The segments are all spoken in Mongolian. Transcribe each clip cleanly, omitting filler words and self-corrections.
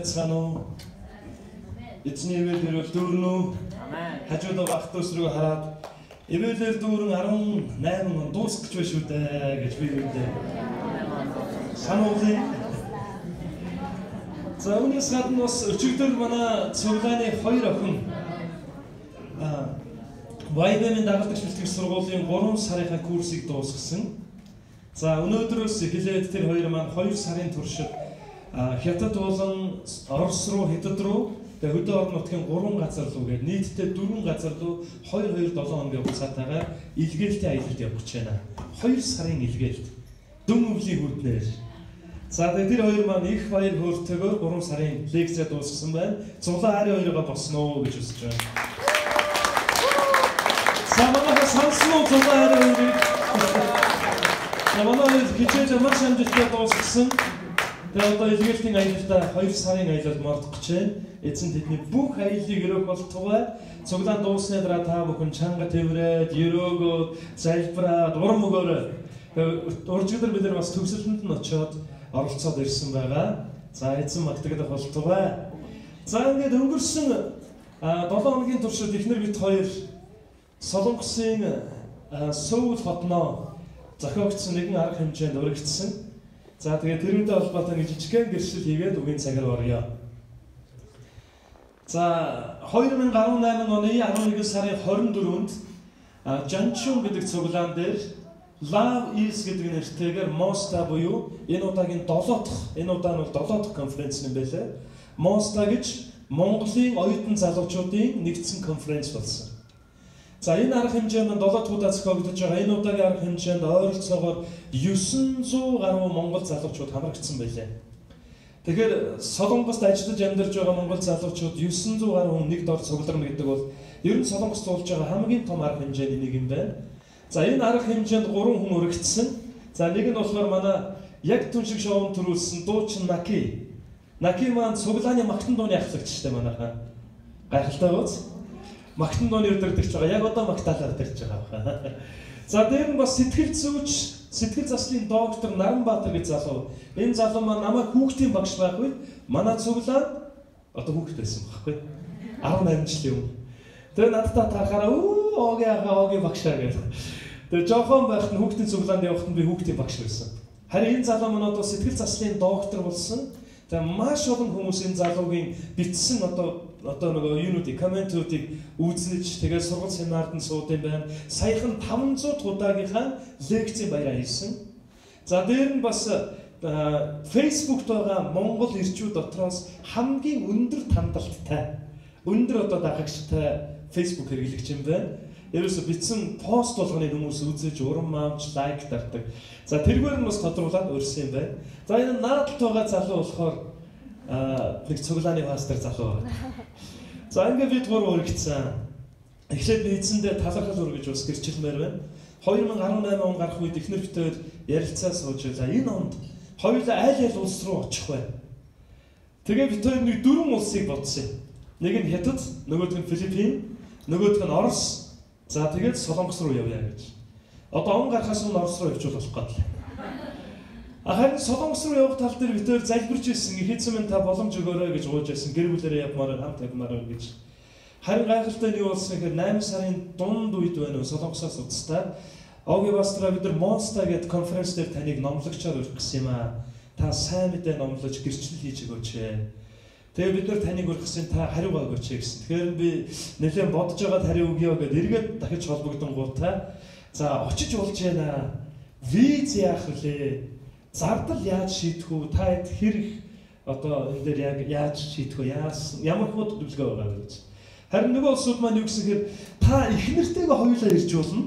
Цаано эзний ивэл хэрвэл дүүрнүү хажууд ах トゥ ус руу хараад ивэл дүүрэн 18 он дуусгаж байна шүү дээ гэж би хэлдэг. Сануулъя. За үүнээс гадна бас өчигдөр манай цуглааны 2 охин YBM-ийн дагалдагч бэлтгэгч сургуулийн 3 сарынхаа курсыг дуусгасан. За өнөөдрөөс эхлээд тэр хоёр маань 2 сарын туршид Хятад болон Орос руу, Хятад руу, тэгээ хөдөө орон нутгийн 3 газар руу гээд нийтдээ 4 газар руу 2-7 хоногийн хугацаатайгаар илгээлтийн аялалд явж байна. 2 сарын илгээлт. Дүн өвлийн хүрднээр. За тэгээ тэр хоёр маань их баяр хөөртэйгээр 3 сарын лекцээ дуусгасан байна. Зулаан хари хоёроо босно уу гэж хүсэж байна. Самага санснуу зулаан хари хоёрыг. Намайг хичээж маш амжилттай дуусгасан. Тэгээ одоо илгээлтийн аялалдаа 2 сарын аялалд мордох гэж байна. Эцэн тэдний бүх аяллыг өрөөх болтугай цуглаан дуусны дараа та бүхэн чанга тэврээд, ерөөгөө, залбираад, урам өгөөрэй. Уржигдэр бид нар бас төгсөлтөнд нь очиод оролцоод ирсэн байгаа. За эзэн магтагдах болтугай. За ингээд өнгөрсөн 7 хоногийн туршид эхнэр бид хоёр Солонгосын Сөүл хотноо зохиогдсон нэгэн арга хэмжээнд урагдсан. За тэгээд тэрүүнтэй холбоотой нэг жижигхэн гэршил хийгээд үгийн цагаар орё. За 2018 оны 11 сарын 24-нд Жанчун гэдэг цуглаан дээр Love is гэдэг нэртэйгээр Моста буюу энэ удаагийн 7 дахь энэ удаа нь бол 7 дахь конференц юм байлаа. Моста гэж Монголын оюутан залуучуудын нэгдсэн конференц болсон. За энэ арга хэмжээ маань 7 дахь удаа зохиогдож байгаа. Энэ удаагийн арга хэмжээнд ойролцоогоор 900 гаруй монгол залуучууд хамрагдсан байлээ. Тэгэхээр Солонгост ажиллаж амьдарч байгаа монгол залуучууд 900 гаруй хүн нэг дор цугларна гэдэг бол ер нь Солонгост болж байгаа хамгийн том арга хэмжээний нэг юм байна. За энэ арга хэмжээнд 3 хүн өргөцсөн. За нэг нь болохоор манай яг түн шиг шоунд төрүүлсэн дуучин Наки. Наки маань цуглааны магтан дууны ахлагчтай манайхаа. Гайхалтай гоц. Магтан дууны өдөртөгч байгаа. Яг одоо магтаалаар дэрж байгаа. За дээр нь бас сэтгэл зүйч, сэтгэл заслын доктор Наранбаатар гэж залуу. Энэ залуу маань намайг хүүхдийн багш байх үед манай цуглаан одоо хүүхэд байсан байхгүй. 18 жилийн өмнө. Тэгээ надтай тарахаараа огийн багшаа гэж. Тэгээ жоохон байхад нь хүүхдийн цуглаанд явахад нь би хүүхдийн багш байсан. Харин энэ залуу маань одоо сэтгэл заслын доктор болсон. Тэгээ маш олон хүмүүс энэ залуугийн бичсэн одоо нөгөө юунуудыг комментуудыг үзнэж тэгээ сургууль семинарт нь сууд юм байна. Саяхан 500 удаагийнхаа лекцийн баяраа хийсэн. За дээр нь бас Facebook-т байгаа монгол ирчүүд дотроос хамгийн өндөр тандалттай өндөр одоо дагагчтай Facebook хэрэглэгч юм байна. Ерөөсө бичсэн пост болгоны хүмүүс үзэж урам маамж лайк дардаг. За тэргээр нь бас тодруулаад өрсөн юм байна. За энэ наадалт байгаа залуу болохоор нэг цуглааны пастор залуу байна. За ингээд бид гурав өргөцсөн. Эхлээд эзэндээ талархал өргөж бас гэрчилмээр байна. 2018 он гарах үед эхнэр битээр ярилцаа сууж байлаа. Энэ онд хоёулаа аль улс руу очих вэ? Тэгээ бид хоёр нэг 4 улсыг бодсон. Нэг нь Хятад, нөгөөх нь Филиппин, нөгөөх нь Орос. За тэгээд Солонгос руу явъя гэж. Одоо он гарахаас өмнө Орос руу явж болох гэдэг. Харин Солонгос руу явах тал дээр бид хоёр залбирч ирсэн. Эхэцэн минь та боломж өгөөрэй гэж гуйж байсан. Гэр бүлээрээ явмаар хамт явмаар гэж. Харин гайхалтай нь юу болсон гэхээр 8 сарын дунд үед байна уу Солонгосоос уцтаа Оги Бастра бид нар Моста гэдэг конференц дээр таныг номлогчоор урьх гэсэн юм аа. Та сайн мэдээ номлож гэрчлэл хийж өгөөч. Тэгээ бид нар таныг урьхсан та хариу өгөөч гэсэн. Тэгэхээр би нэлээд бодож байгаад хариу өгье гэдээ эргээд дахиж холбогдонгуудаа за очиж болж байна. Виз яах вэ? Зардал яаж шийдэх үү? Та хэрэг одоо энэ дээр яг яаж шийдэх вэ? Ямар хөө төлөвлөгөө байгаа гэж. Харин нөгөө улсууд маань юу гэсэн хэрэг та их нэртэйгээ хоёулаа ирж болно.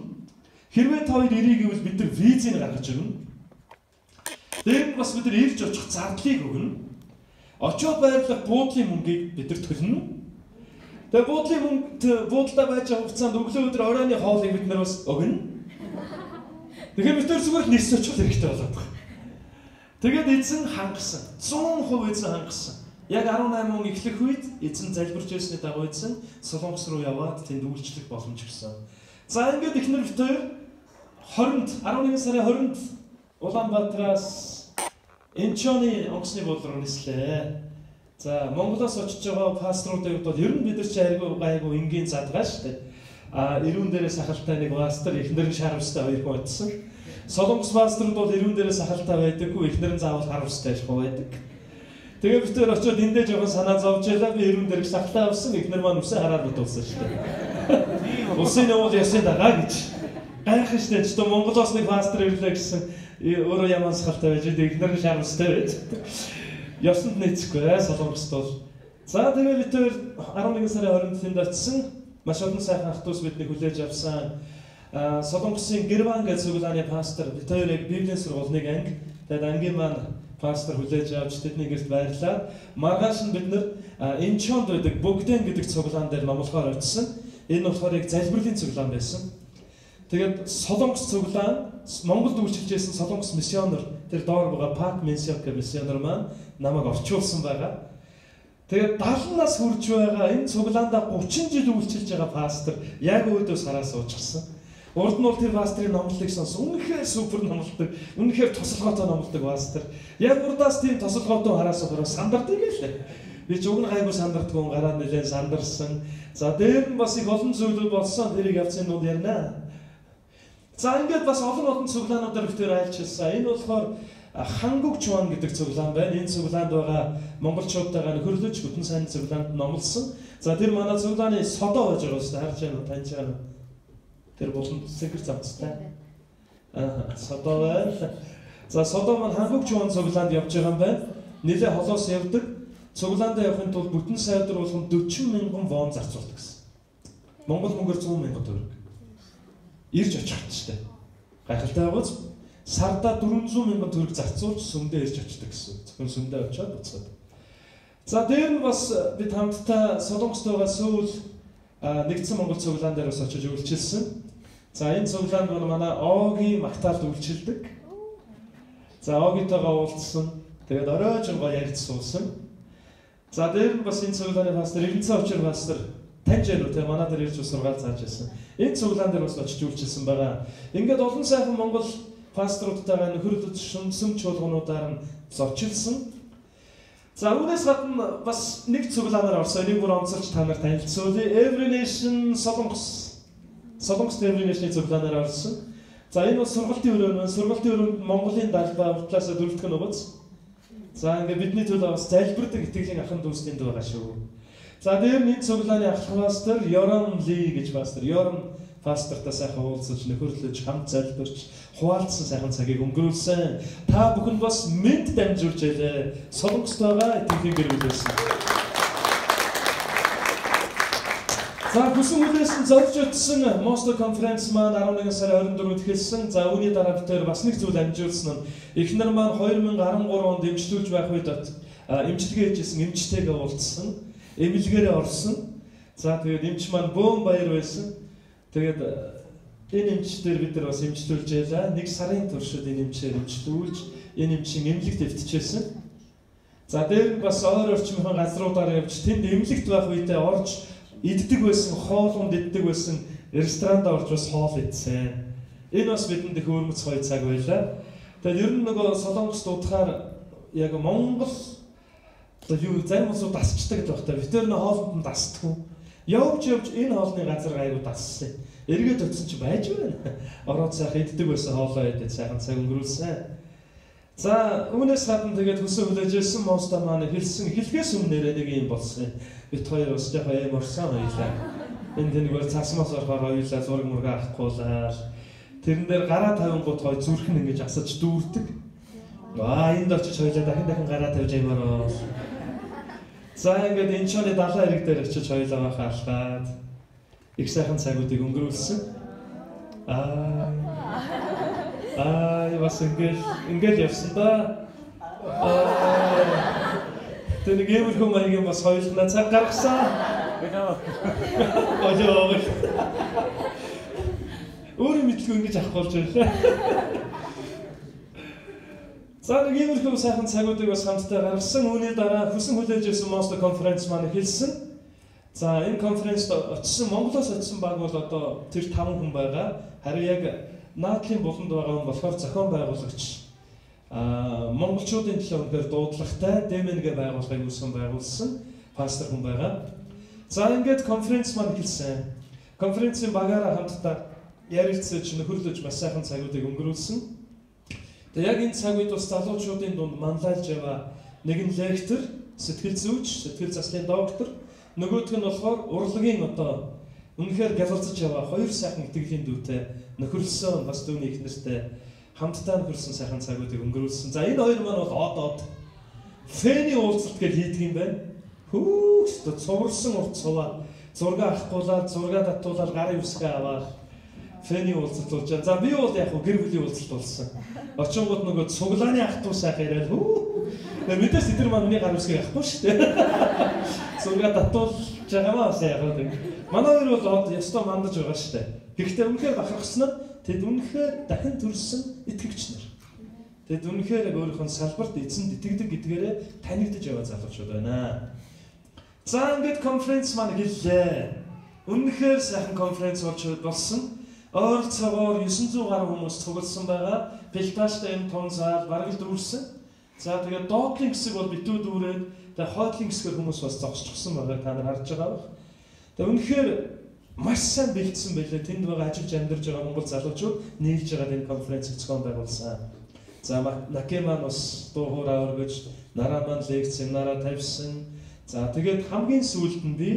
Хэрвээ та хоёр ирэх гэвэл бид нар визийг гаргаж өгнө. Дээр нь бас бид нар ирж очих зардлыг өгнө. Очоод байрлах буудлын мөнгийг бид нар төлнө. Тэгээ буудлын мөнгө буудлаа байж байгаа хугацаанд өглөө өдөр оройны хоолыг бид нар бас өгнө. Тэгэхээр бид нар зүгээр нэрс очих хэрэгтэй болоод байна. Тэгээд эзэн хангасан. 100% эзэн хангасан. Яг 18 он эхлэх үед эзэн залбирч байсны дагуу эзэн Солонгос руу яваад тэнд үйлчлэх боломж өгсөн. За ингээд эхнэр бид хоёр 11 сарын 20-нд Улаанбаатараас Инчоны онгоцны буудлын руу нислээ. За Монголоос очиж байгаа пасторуудын хувьд бол ер нь бид нар ч айгу энгийн задгаа шүү дээ. Ирүүн дээрээс ахалтай нэг пастор, эхнэр нь шарамстай хоёр хүн очсон. Солонгос пасторууд бол ирүүн дээрээс ахалтай байдаггүй, эхнэр нь заавал харамстай байдаг. Тэгээ бид тэр очиод эндээ жоохон санаа зовж ялаа, би ирүүн дээрээс ахалтай авсан, эхнэр маань үсээ хараад бодсон шүү дээ. Усын явуул ясын дагаа гэж. Гайхах шүү дээ. Ч то Монголоос нэг пастор ирлээ гэсэн өөрөө ямар сахалтай байж, эхнэр нь шарамстай байж. Ёсонд нийцэхгүй Солонгост бол. За тэгээ бид тэр 11 сарын 20-нд очсон. Маш олон сайхан ах トゥ ус бидний хүлээж авсан. Солонгосын Герван гэж цуглааны пастор бид хоёрыг Библийн сургуулийн анги. Тэгээд ангийн маань пастор хүлээж авч тэдний гэрт байрлаад маргааш нь бид нэр Инчонд байдаг Бүгдэн гэдэг цуглаан дээр номлохоор очсон. Энэ болохоор яг залбирлын цуглаан байсан. Тэгээд Солонгос цуглаан Монголд үйлчилж байсан Солонгос миссионер тэр доор байгаа Пак Менсиок миссионер маань намайг орчуулсан байгаа. Тэгээд 70 нас хүрж байгаа энэ цуглаандаа 30 жил үйлчилж байгаа пастор яг өөдөөс хараа суучсан. Урд нь бол тэр пастрын номлолыг сонсон. Үнэхээр супер номлодог, үнэхээр тосолгоотой номлодог пастор. Яг урдаас тийм тосолгоотой хараа суухаар сандардаг гэлээ. Би ч уг нь гайгүй сандардгүй гараад нэлээд сандарсан. За дээр нь бас их олон зүйлүүд болсон. Тэрийг явцын нь ярина. За ингээд бас олон цуглаануудаар битээр айлчилсан. Энэ болохоор Хангук Чуан гэдэг цуглаан байна. Энэ цуглаанд байгаа монголчуудтайгаа нөхөрлөж бүтэн сайн цуглаанд номлосон. За тэр манай цуглааны содоо байж байгаа шүү дээ. Харж байна уу? Таньж байна уу? Тэр болон сэгэр замцтай. Содоо байна. За содоо маань Хангук Чуан цуглаанд явж байгаа юм байна. Нилээ холоос явдаг. Цуглаанд явахын тулд бүтэн сайдар болгон 40 мянган вон зарцуулдаг гэсэн. Монгол мөнгөөр 100 мянган төгрөг. Ирж очих хэрэгтэй. Гайхалтай байгаач. Сарда 400 мянган төгрөг зарцуулж сүмдээ ирж очдог гэсэн. Зөвхөн сүмдээ очиод буцаад. За дээр нь бас бид хамтдаа Солонгост байгаа Сөүл нэгдсэн Монгол цуглаан дээр бас очиж үйлчилсэн. За энэ цуглаанд манай Оги Магтаалд үйлчилдэг. За Огитойгоо уулзсан. Тэгээд оройжон гоё яриж суусан. За дээр нь бас энэ цуглааны пастор Эрдэнэцэн Очир пастор таньж яруу те манай дээр ирж сургаал зааж байсан. Энэ цуглаан дээр бас очиж үйлчилсэн байгаа. Ингээд олон сайхан Монгол пасторуудтайгаа нөхөрлөж сүм чуулгануудаар нь зочилсон. За үүнээс гадна бас нэг цуглаанаар орсон. Энийг бүр онцолж та нарт танилцуулъя. Every Nation Солонгос Every Nation цуглаанаар орсон. За энэ бас сургалтын өрөө нь. Сургалтын өрөөнд Монголын далбаа уртлаасаа дөрөвдөх нь угац. За ингээд бидний төлөө бас залбирдаг итгэлийн ахын дүүсний дүү байгаа шүү. За дээр нь энэ цуглааны ах пастор Yorm Lee гэж пастор. Yorm пастортай сайхан уулзаж нөхөрлөж хамт залбирч хуваалцсан сайхан цагийг өнгөрүүлсэн. Та бүхэн бас мэд дамжуулж ялээ. Солонгост байгаа итгэлийн гэр бүлээс. За бүсэн хүлээсэн зорж утсан Monster Conference маань 11 сарын 24-нд эхэлсэн. За үүний дараа битээр бас нэг зүйл амжуулсан нь эхнэр маань 2013 онд эмчлүүлж байх үед эмчилгээ хийжсэн эмчтэйгээ уулзсан. Эмнэлгээрээ орсон. За тэгээд эмч маань бөөн баяр байсан. Тэгээд энэ эмчтэр бид нар бас эмчлүүлж ялаа. Нэг сарын туршид энэ эмчээр эмчлүүлж энэ эмчийн эмнэлэгт эвтчихсэн. За дээр нь бас ойр орчмын газруудаар явж тэнд эмнэлэгт байх үедээ орж иддэг байсан, хоолунд иддэг байсан ресторанд орж бас хоол идсэн. Энэ бас бидэнд их өөрмөц гоё цаг байлаа. Тэгээд ер нь нөгөө Солонгост удахаар яг Монгол юу зарим улсууд дасчдаг байх та. Бид тэр нөө хоолнд нь дасдаггүй. Явж энэ хоолны газар гайгүй дассан. Эргээд утсан чи байж байна. Ороод сайхан иддэг байсан хоолоо идээд сайхан цаг өнгөрүүлсэн. За үүнээс гадна тэгээд хөсөө хүлээжсэн монстер маань хэлхээс өмнөрөө нэг юм болсон. Бид хоёр бас яг юм орсон хоёлаа. Энд нэгээр цасмаас орохоор хоёлаа зураг мурга авахгүйлаа. Тэрэн дээр гараа тавингууд гой зүрхэн ингэж асаж дүүрдэг. Энд очиж хоёлаа дахин гараа тавьж ямаараа. За ингээд энэ чоны далайн хэрэг дээр очиж хоёлаа хаалгаад их сайхан цагуудыг өнгөрүүлсэн. Бас ингээд явсан да. Тэр нэг юм хүмүүс маягийн бас хоёулаа цаг гаргасан. Ojоо. Өөр мэдлгүй ингэж авах болж байлаа. За нэг юм хүмүүс сайхан цагуудыг бас хамтдаа гаргасан. Үүний дараа хүсэн хүлээж ирсэн Monster Conference маань эхэлсэн. За энэ конференцд очсон Монголоос очсон баг бол одоо тэр 5 хүн байгаа. Харин яг наадлын буланд байгаа хүн болохоор зохион байгуулагч монголчуудын төлөө үнэхээр дуудлагатай дэмэнгэ байгуулахыг үүсгэн байгуулсан пастор хүн байгаа. За ингээд конференц маань эхэлсэн. Конференцийн багаараа хамтдаа ярилцаж нөхөрлөж маш сайхан цагуудыг өнгөрүүлсэн. Тэгээ яг энэ цаг үед бас залуучуудын дунд манлайлж байгаа нэгэн лектор, сэтгэл зүйч, сэтгэл заслын доктор, нөгөөх нь болохоор урлагийн одоо үнэхээр галзалцаж яваа хоёр сайхан итгэлийн дүүтэй нөхөрлсөн бас дүүний их нэртэй хамтдаа нөхөрсөн сайхан цагуудыг өнгөрүүлсэн. За энэ хоёр маань бол од фэний уулзалт гэж хийдэг юм байна. Хүүхд цувралсан урт цуваа зураг авахгүйлаад зураг татуулаад гарын үсгээ аваад фэний уулзалт болж байгаа. За би бол яг гэр бүлийн уулзалт болсон. Очингууд нөгөө цуглааны ах トゥ сайхан яриад мэдээс тэдэр маань миний гар үсгийг авахгүй шүү дээ. Зураг татуулж байгаамаа бас яг л манай хоёр бол ястаа мандаж байгаа шүү дээ. Гэхдээ үнэхээр бахархсан нь тэд үнэхээр дахин төрсөн итгэгч нар. Тэд үнэхээр өөрийнхөө салбарт эзэнд итгэдэг гэдгээрээ танигдж яваа залуучууд байна. За ингээд конференц маань гэлээ. Үнэхээр сайхан конференц болсон. Ойролцоогоор 900 гаруй хүмүүс цугласан байгаа. Пилташтай юм том зал бараг л дүүрсэн. За тэгээд доотлын хэсэг бол битүү дүүрээд тэгээд хойдлын хэсгээр хүмүүс бас зогсчихсан байгаа. Та нар харж байгаа бах. Тэгээд үнэхээр маш сайн бэлдсэн байлээ. Тэнд байгаа ажиллаж амьдарч байгаа монгол залуучууд нийлж байгаа энэ конференцийг зохион байгуулсан. За Накеман бас дуу хоороо өргөж, нараа маань лекц семинараа тавьсан. За тэгээд хамгийн сүүлд нь би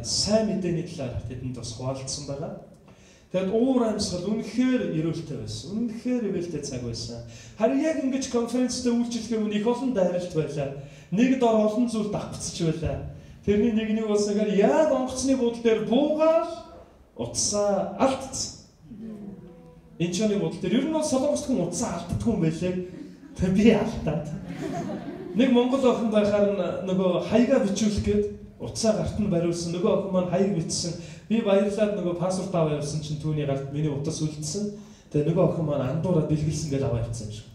сайн мэдээний талаар тэдэнд бас хуваалцсан байгаа. Тэгээд уур амьсгал үнэхээр эрүүлтэй байсан. Үнэхээр эрүүлтэй цаг байсан. Харин яг ингэж конференцтэй үйлчлэхийн өмнө их олон дайралт байлаа. Нэг дор олон зүйл давхцж байлаа. Тэрний нэгний болсогаар яг онгоцны буудлын дээр буугаад утсаа алдсан. Энэ ч нэг буудлын дээр ер нь бол солонгост хүн утсаа алддаггүй юм байлээ. Тэгээд би алдаад. Нэг монгол охин байхаар нөгөө хаяга бичүүлэх гээд утсаа гарт нь бариулсан. Нөгөө охин маань хаяг бичсэн. Би баярлаад нөгөө паспорт аваа явсан чинь түүний гарт миний утас үлдсэн. Тэгээ нөгөө охин маань андуураа бэлгэлсэн гэж аваа явсан юм шиг.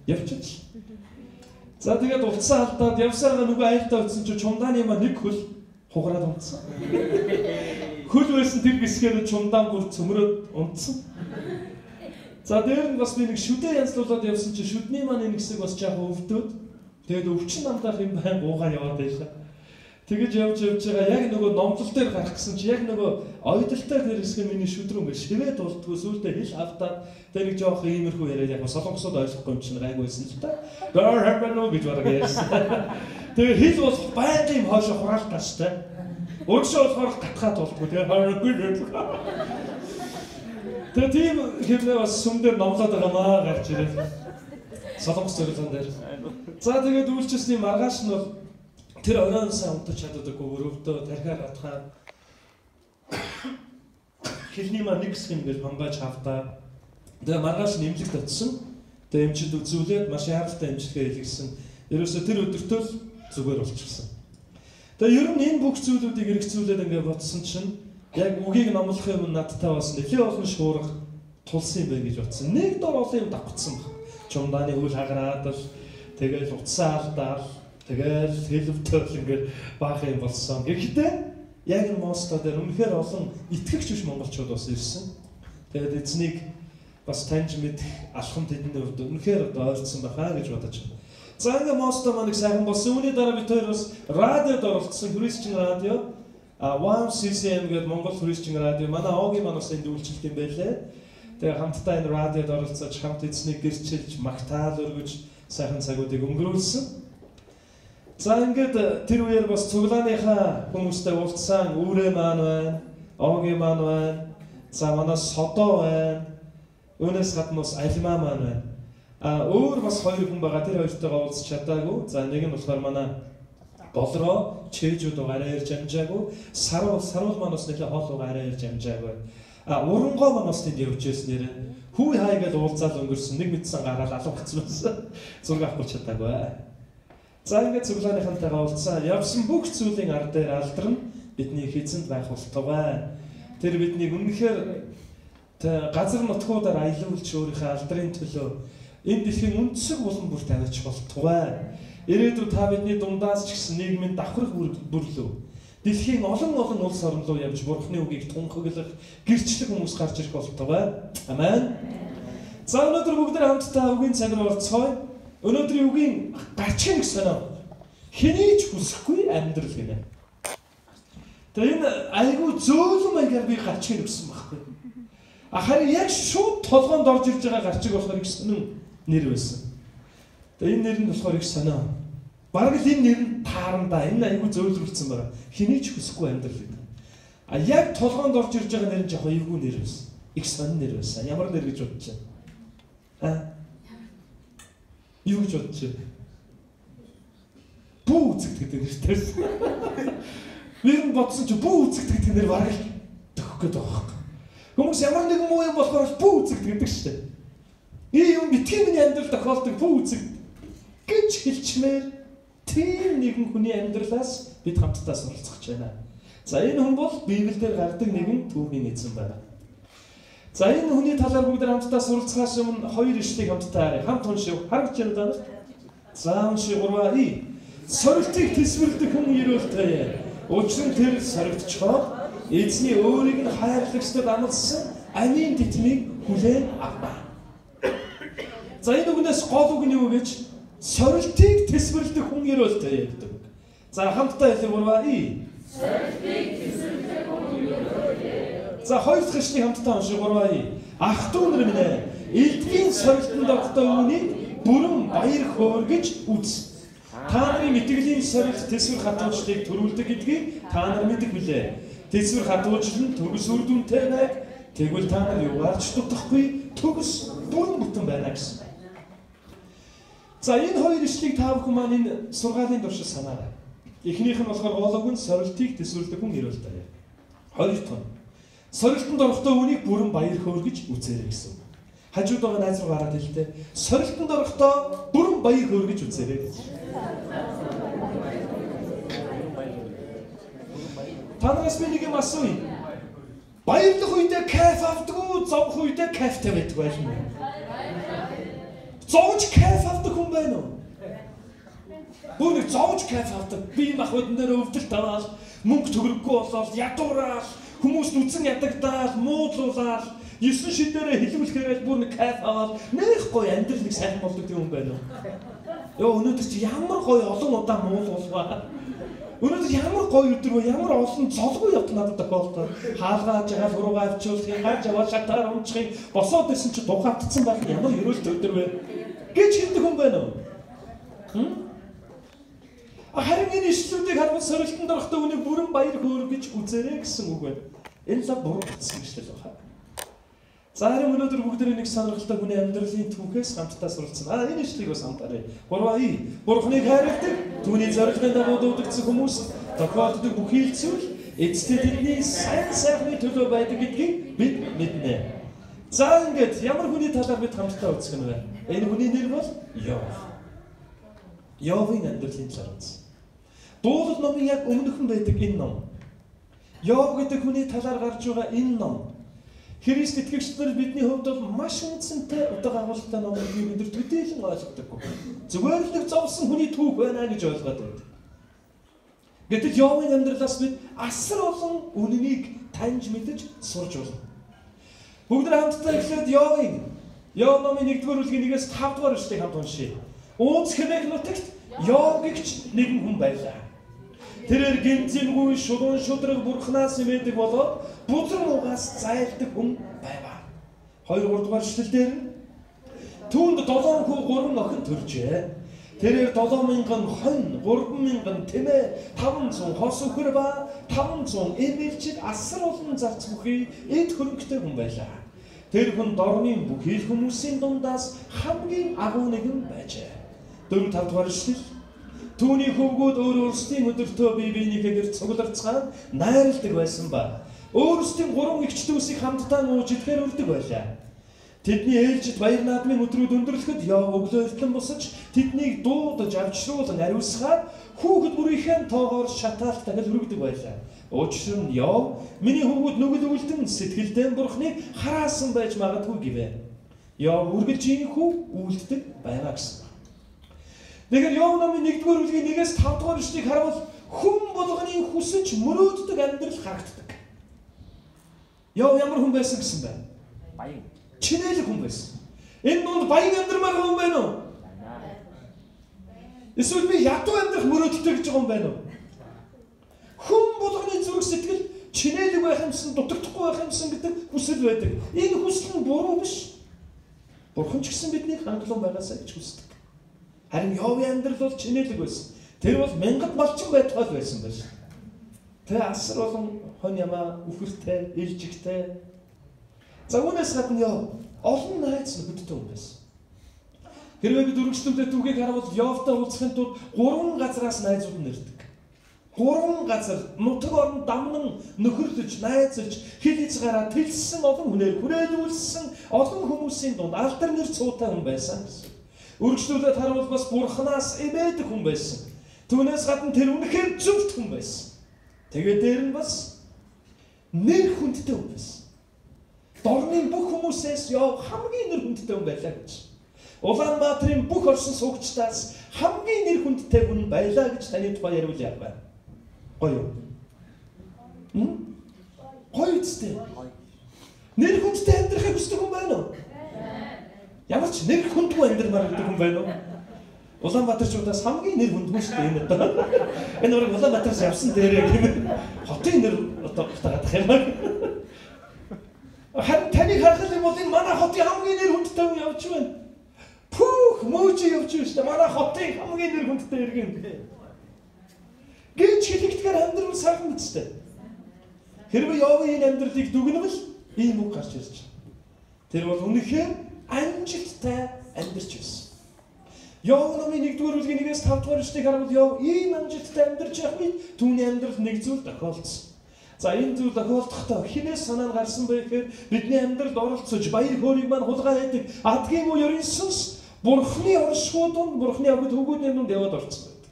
Явчих. За тэгээд утсаа алдаад явсараа нөгөө айлтаа утсан чинь чумдааны маань нэг хөл хугараад унтсан. Хөл байсан тэр хэсгээр чумдаан бүр цөмрөөд унтсан. За дээр нь бас би нэг шүдэ янзлуулаад явсан чинь шүдний маань нэг хэсэг бас жаахан өвдөөд тэгээд өвчин намдаах юм байн гуугаа яваад байлаа. Тэгэж явж байгаа яг нөгөө номлол дээр гарах гэсэн чи яг нөгөө ойдолтой тэр хэсэг миний шүд рүү ингээд шивээ дултгүй сүултээ хэл автаад тэр нэг жоох иймэрхүү яриад яг солонгосод ойлгохгүй юм чинь гайгүйсэн л та. Доор хаппано гэж бараг ярьсан. Тэгээ хэл бол байнга юм хоошо хураалт тааштай. Өөрөсөө болохоор гатгаад болтгүй тэгээ хойроогүй л. Тэгээ тийм хэрнээ бас сүм дээр номлоод байгаа маа гарч ирээд. Солонгос зөвлөн дээр. За тэгээд үйлчлсний маргааш нь бол тэр оройн сайн унтаж чаддаггүй өрөвдөө тархиар атгаад хэлний маань нэг хэсэг ингээд хамгааж хавтаа. Тэгээ маргааш нэмлэгт очсон. Тэгээ эмчид үзүүлээд маш яаралтай эмчилгээ хийлгэсэн. Ерөөсө тэр өдөртөө л зүгээр болчихсон. Тэгээ ер нь энэ бүх зүйлүүдийг хэрэгцүүлээд ингээд бодсон чинь яг үгийг номлох юм надтай бас нэлээд олон шуурга тулсан юм байна гэж бодсон. Нэг дор олон юм давхцсан баг. Чумдааны үйл хагараад л тэгээд утсаа алдаад тэгээд хэлвтөл ингээд баах юм болсон. Гэхдээ яг энэ мостоо дээр үнэхээр олон итгэгч биш монголчууд бас ирсэн. Тэгээд эзнийг бас таньж мэдэх алхам тэдэнд өрд үнэхээр ойрцсон байхаа гэж бодож байна. За ингээд мостоо маань сайхан болсон. Үүний дараа бид хоёр бас радиод оролцсон Христчин радио. One CCM гэдэг Монгол Христчин радио. Манай Огийн маань бас энд үйлчлэлт юм байлээ. Тэгээ хамтдаа энэ радиод оролцож хамт эзнийг гэрчилж магтаал өргөж сайхан цагуудыг өнгөрүүлсэн. За ингээд тэр үеэр бас цуглааныхаа хүмүүстэй уулзсан Үүрэ маань байна, Оги маань байна, за манай Содоо байна, үүнээс гадна бас Алимаа маань байна. Өөр бас хоёр хүн байгаа, тэр хоёртойгоо уулзч чадаагүй. За нэг нь болохоор манай Болроо, Чэжүүд угаараа ирж амжаагүй. Саруул маань бас нэлээд хоол угаараа ирж амжаагүй. Урангоо маань бас тэнд явж ирсэн нэрээ. Хүү хайгаад уулзаал өнгөрсөн, нэг мэдсэн гараад алуу гацсан байсан. Зураг авах чадаагүй. За ингээд цуглааныхантайгаа уулзсан. Явсан бүх зүйлийн ар дээр алдарн бидний эзэнд байх болтугай. Тэр биднийг үнэхээр газар нутгуудаар аялуулж өөрийнхөө алдрын төлөө энэ дэлхийн үндсэг булан бүр тавьж болтугай. Ирээдүйд та бидний дундаас ч гэсэн нийгмийн давхрах бүрлөө дэлхийн олон улс орн руу явж бурхны үгийг тунхаглах гэрчлэх хүмүүс гарч ирэх болтугай. Амен. За өнөөдөр бүгд хамтдаа үгийн цаг руу орцгоё. Өнөөдрийн үгийн гарчиг сонио. Хэний ч хүсэхгүй амьдрал гинэ. Тэгээ энэ айгүй зөөлөн маягаар би гарчиг өгсөн байхгүй. Харин яг шууд толгоонд орж ирж байгаа гарчиг болохоор их сонин нэр байсан. Тэгээ энэ нэр нь болохоор их сонио. Бараг л энэ нэр нь таарандаа энэ айгүй зөөлрүүлсэн байна. Хэний ч хүсэхгүй амьдрал гэдэг. Яг толгоонд орж ирж байгаа нэр нь жоохон эвгүй нэр байсан. Их сонин нэр байсан. Ямар нэр гэж бодож байна? Юу гэж бодож байна? Бүү үзэгт гэдэг нэртэй. Нэр нь бодсон чи бүү үзэгт гэдэг нэр бараг л төгөх гээд байгаа хэрэг. Хүмүүс ямар нэгэн муу юм болохоор бүү үзэгт гэдэг шүү дээ. Энэ юм битгий миний амьдрал тохиолдог бүү үзэгт гэж хэлчмээр тийм нэгэн хүний амьдралаас бид хамтдаа суралцах гэж байна. За энэ хүн бол Библиэлд гардаг нэгэн түүхийн эзэн байна. За энэ хүний талаар бүгд хамтдаа суралцахаас өмнө хоёр ишлэгийг хамтдаа хамт уншив. Харагч байна даа. За уншиг 3 Сорилтыг тэсвэрлдэг хүн ерөөлтэй. Учир нь тэр соригдчихоо эзний өөрийг нь хайрлагчдад амласан амийн тэтмийг хүлээн авна. За энэ үгнээс гол үг нь юу гэж? Сорилтыг тэсвэрлдэг хүн ерөөлтэй гэдэг. За хамтдаа хэлээ 3 Сорилтыг тэсвэрлдэг хүн ерөөлтэй. За хоёр дахь ишлэгийг хамтдаа уншиг 3 Ах トゥ нар минь ээ, элдгийн сорилтанд ортой үүнийг бүрэн баяр хөөргөж үз. Та нарын итгэлийн сорилт тэсвэр хатуужлыг төрүүлдэг гэдгийг та нар мэдэх билээ. Тэсвэр хатуужл нь төгс үр дүнтэй байг. Тэгвэл та нар юугаарч дутахгүй төгс бүрэн бүтэн байна гэсэн. За энэ хоёр ишлэгийг та бүхэн маань энэ сургаалын туршид санаарай. Эхнийх нь болохоор гол үг нь сорилтыг тэсвэрлдэг хүн ерөөлтэй. Хоёр дахь нь сорилтанд орохдоо үнийг бүрэн баяр хөөргөж үзээрэй гэсэн. Хажууд байгаа найз руу гараад хэлтэй. Сорилтанд орохдоо бүрэн баяр хөөргөж үзээрэй гэж. Танаас би нэг юм асууя. Баярлах үедээ кайф авдаг уу, зовх үедээ кайфтай байдаг байх юм. Зовж кайф авдаг хүн байна уу? Бүр зовж кайф авдаг. Би мах өднөр өвдөлт аваад, мөнгө төгрөггүй болоод ядуураад, хүмүүст үзэн ядагдаад, муудлуулаад, 9 шидээрээ хэлүүлэхээр бүр нэг кайф аваад, нэх гоё амьдрал нэг сайн болдог юм байна уу? Йоо өнөөдөр чи ямар гоё олон удаа муулуулваа. Өнөөдөр ямар гоё өдөр вэ? Ямар олон золгүй явт надад тохиолдоо. Хаалгааж байгаа хуруугаа авчуулах, гарч аваад шатаар унчихыг босоод ирсэн чи дугаатцсан байх ямар ерөөлт өдөр вэ? Гэж хэлдэг хүн байна уу? Харин энэ ишлүүдийг харвал сорилтанд орохдоо үнийг бүрэн баяр хөөргөж үзээрэй гэсэн үг байна. Энэ л буруу утсан ишлэл байна. За харин өнөөдөр бүгд нэг сонирхолтой хүний амьдралын түүхээс хамтдаа суралцсан. Энэ ишлэгийг бас хамтаарай. 3 Бурхныг хайрладаг, түүний зорилгын дагуу дуудагдсан хүмүүс тохиолддог бүхий л зүйл эцэст тэдний сайн сайхны төлөө байдаг гэдгийг бид мэднэ. За ингээд ямар хүний талаар бид хамтдаа үзэх юм бэ? Энэ хүний нэр бол Йов. Йовын амьдралын талаар үз. Дуулал номын яг өмнөхөн байдаг энэ ном. Йов гэдэг хүний талаар гарч байгаа энэ ном. Христ итгэгчдэр бидний хувьд бол маш үнцэнтэй утга агуулгатай ном гэдгийг бид төдийлөн ойлгодоггүй. Зүгээр л нэг зовсон хүний түүх байна гэж ойлгоод байдаг. Гэтэл Йовын амьдралаас бид асар олон үннийг таньж мэдэж сурж болно. Бүгд хамтдаа эхлээд Йов номын 1-р бүлгийн 1-ээс 5-р ишлэгийг хамт уншъя. Ууц хэмээх нутагт Йов гэгч нэгэн хүн байлаа. Тэрээр гинцэнгүй шулуун шудраг бурхнаас имэдэг болоод бузар муугаас зайлдаг хүн байваа. 2-3 дугаар ишлэлдэр түүнд 7 хүү 3 охин төржээ. Тэрээр 7,000 хонь, 3,000 тэмээ, 500 хос өхөр ба 500 эмээлчид асар олон зарц бүхий эд хөрөнгөтэй хүн байлаа. Тэр хүн дорны бүхий хүмүүсийн дундаас хамгийн агуу нэгэн байжээ. 4-5 дугаар ишлэл түүний хөвгүүд өөрсдийн өдөртөө бие биенийхээр цугларцгаан найрладаг байсан ба өөрсдийн 3 эгч дүүсийг хамтдаа нууж идэхээр үлдэг байлаа. Тэдний ээлжид баяр наадмын өдрүүд өндөрлөхөд Йов өглөөлтөн босож тэднийг дуудаж авчруулан ариусгаад хүүхэд бүрийнхэн тоогоор шатаалт дахил хүргэдэг байлаа. Учир нь Йов миний хөвгүүд нүгэл үлдэн сэтгэлдээ бурхныг хараасан байж магадгүй гэвэ. Йов үргэлж ийхүү үлддэг байгаа гэсэн. Тэгэхээр Йов номын 1-р бүлгийн 1-ээс 5-р ишлэгийг харвал хүн болгоны хүсэж мөрөөддөг амьдрал харагддаг. Йов ямар хүн байсан гэсэн бэ? Баян. Чинэлэг хүн байсан. Энэ донд баян амьдрмаар хүн байна уу? Эсвэл би ядуу амьдрах мөрөөдөлтэй гэж байгаа юм байна уу? Хүн болгоны зүрх сэтгэл чинэлэг байх юмсан, дутагдахгүй байх юмсан гэдэг хүсэл байдаг. Энэ хүсэл нь буруу биш. Бурхан ч гэсэн бидний хангалуун байгаасаа гэж хүсдэг. Харин Йовын амьдрал бол чинэлэг байсан. Тэр бол мянгат малчин байтугай байсан байж. Тэр асар болон хон ямаа үхэртэй, илжигтэй. За үүнээс гадна Йов олон найз нөхөдтэй хүн байсан. Хэрвээ бид өргөжлөлтөд түүхийг харуул Йовтай уулзахын тулд 3 газраас найзууд нэрдэг. 3 газар нутаг орон дамнан нөхөрлөж, найзалж, хил хязгаараа тэлсэн олон хүнээр хүрээлүүлсэн олон хүмүүсийн дунд алдар нэр цуутай хүн байсан гэсэн. Өргөжлөлтөд харуул бас Бурханаас эмээдэг хүн байсан. Түүнээс гадна тэр үнэхээр зөвхт хүн байсан. Тэгээд дээр нь бас нэр хүндтэй хүн байсан. Дорны бүх хүмүүсээс Йов хамгийн нэр хүндтэй хүн байлаа гэж. Улаанбаатарын бүх орсон суугчдаас хамгийн нэр хүндтэй хүн байлаа гэж таны тухай ярил яах вэ? Гоё юу? Гоё үстэй. Нэр хүндтэй амьдрахыг хүсдэг хүн байна уу? Ямар ч нэр хүндгүй амьдрмаар гэдэг хүн байна уу? Улаанбаатарчуудаас хамгийн нэр хүнд хүн шүү дээ энэ одоо. Энэ ураг Улаанбаатараас явсан дээрээ гэмээр хотын нэр одоо тагаадах юм аа. Харин таныг харах юм бол энэ манай хотын хамгийн нэр хүндтэй хүн явж байна. Пүүх мөөж явж байна шүү дээ. Манай хотын хамгийн нэр хүндтэй иргэн. Гэж хэлэгдэхээр амьдрал сайхан үстэй. Хэрвээ Йовын энэ амьдралыг дүгнэвэл ийм үг гарч ирж байна. Тэр бол үнэхээр амжилттай амьдарч байсан. Йов номын 1-р бүлгийн 1-ээс 5-р эшлэгийг харвал Йов ийм амжилттай амьдарч явах үед түүний амьдралд нэг зүйл тохиолдсон. За энэ зүйл тохиолдохдоо хинээс санаа гарсан бэ гэхээр бидний амьдралд оролцож баяр хөөргийг маань хулгай хийдэг адгийн уу ерөн сүнс Бурхны оршууданд Бурхны огт хөвгүүдийн дунд яваад орцсон байдаг.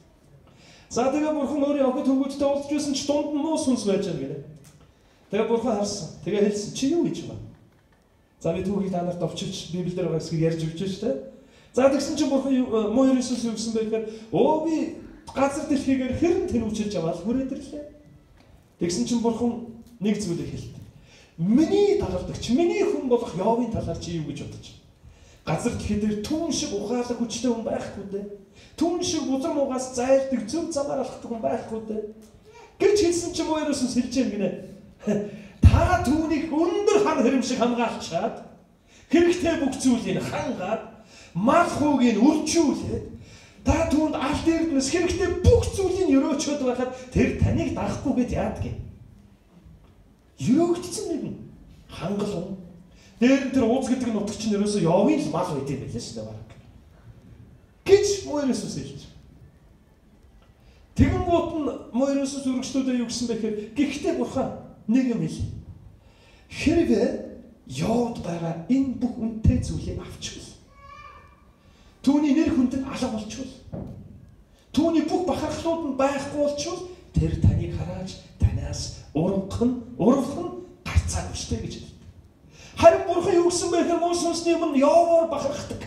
За тэгээ Бурхан өөрийн огт хөвгүүдтэй уулзж байсан ч дунд нь муу сүнс байж байгаа гэнэ. Тэгээ Бурхан харсан. Тэгээ хэлсэн чи юу гэж байна? За би түүхийг та нарт овчилж Библиэр байгаа хэсгийг ярьж өгч шүү дээ. За тэгсэн чинь Бурхан муу ерөн сүнс юу гэсэн бэ гэхээр өө би газар дэлхийгээр хэрэн тэнүүчилж аваад хүрээдэрлээ. Тэгсэн чинь Бурхан нэг зүйлийг хэлдэг. Миний дагалдагч, миний хүн болох Йовын талаар чи юу гэж бодож байна? Газар дэлхий дээр түүн шиг ухаалаг хүчтэй хүн байхгүй дээ. Түүн шиг бузар муугаас зайлдаг зөв замаар алхдаг хүн байхгүй дээ. Гэж хэлсэн чинь муу ерөөс хэлж юм гинэ. Та түүнийг өндөр хан хэрэм шиг хамгаалчаад хэрэгтэй бүх зүйлийг хангаад мал хүүгийг үржүүлээд та түүнд аль эрдэнэс хэрэгтэй бүх зүйлийг өрөөчөөд байхад тэр таныг дагахгүй гэд яадаг юм. Өрөөгдсөн нэг хангалуун. Дээр нь тэр ууз гэдэг нутагч нь ерөөсөө Йовын л мал байд юм байлээ шүү дээ баг. Гэж муу ерөөсөөс хэлж. Тэгэнгუут нь муу ерөөсөөс өргөжлөлөө юу гэсэн бэ гэхээр гэхдээ Бурхан нэг юм хэлээ. Хэрвээ Йовд байгаа энэ бүх үнэтэй зүйлийг авчихвал түүний нэр хүндэд алга болчихвол түүний бүх бахархлууд нь байхгүй болчихвол тэр таныг харааж танаас урвах нь гарцаагүй штэ гэж хэлдэг. Харин Бурхан юу гэсэн бэ гэхээр муу сүнсний өмнө Йовоор бахархдаг.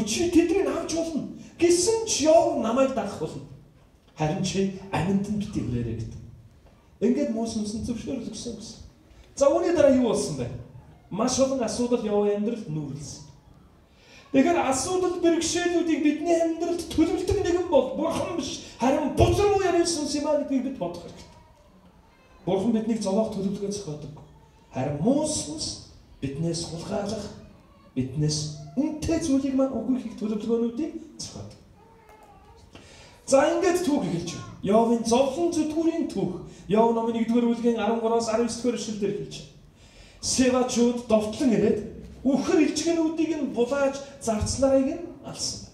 Чи тэднийг авч болно. Гэсэн ч Йов намайг дагах болно. Харин чи аминд нь бити хүрээрэй гэдэг. Ингээд муу сүнс нь зөвшөөрөл өгсөн гэсэн. За үүний дараа юу болсон бэ? Маш олон асуудал Йовын амьдралд нүүрлсэн. Тэгэхээр асуудал бэрхшээлүүдийг бидний амьдралд төлөвлөдөг нэгэн бол Бурхан биш, харин бузар уу ярин сүнс юм а гэдгийг бид бодох хэрэгтэй. Бурхан биднийг зовоох төлөвлөгөө зохиодог. Харин муу сүнс биднээс хулгайлах, биднээс үнэтэй зүйлийг маань үгүй хийх төлөвлөгөөнүүдийг зохиодог. За ингээд түүх хэлж байна. Йовын зовлон зүтгүүрийн түүх. Йов номын 1-р бүлгийн 13-аас 19-р эшлэлдэр хэлж байна. Севачууд довтлон ирээд үхэр илчгэнүүдийг нь булааж зарцларыг нь алсан.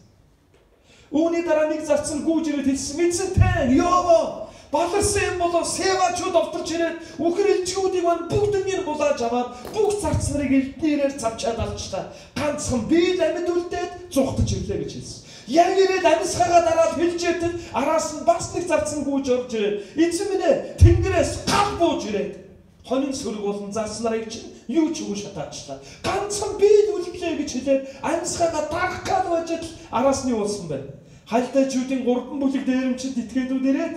Үүний дараа нэг зарцсан гүйж ирээд хэлсэн эцэн тань Йово баларсан болоо Севачууд довтолж ирээд үхэр илчгүүдийг маань бүгднийг булааж аваад бүх зарцларыг элднэрээр цавчаад алчлаа. Ганцхан би л амьд үлдээд зүхтаж ирлээ гэж хэлсэн. Яг ирээд амьсгаагаа дараад хэлжээтэл араас нь бас нэг зарцсан гүйж орж ирээд эзэн минь тэнгэрээс гал бууж ирээд хонин сөрөг болон зарц нарыг чинь юу ч үгүй шатаачлаа. Ганцхан би л үлдлээ гэж хэлээд амьсгаагаа дарах гал байж л араас нь уулсан байна. Хальтайчүүдийн 3 бүлэг дээрэмчид итгээдүүд ирээд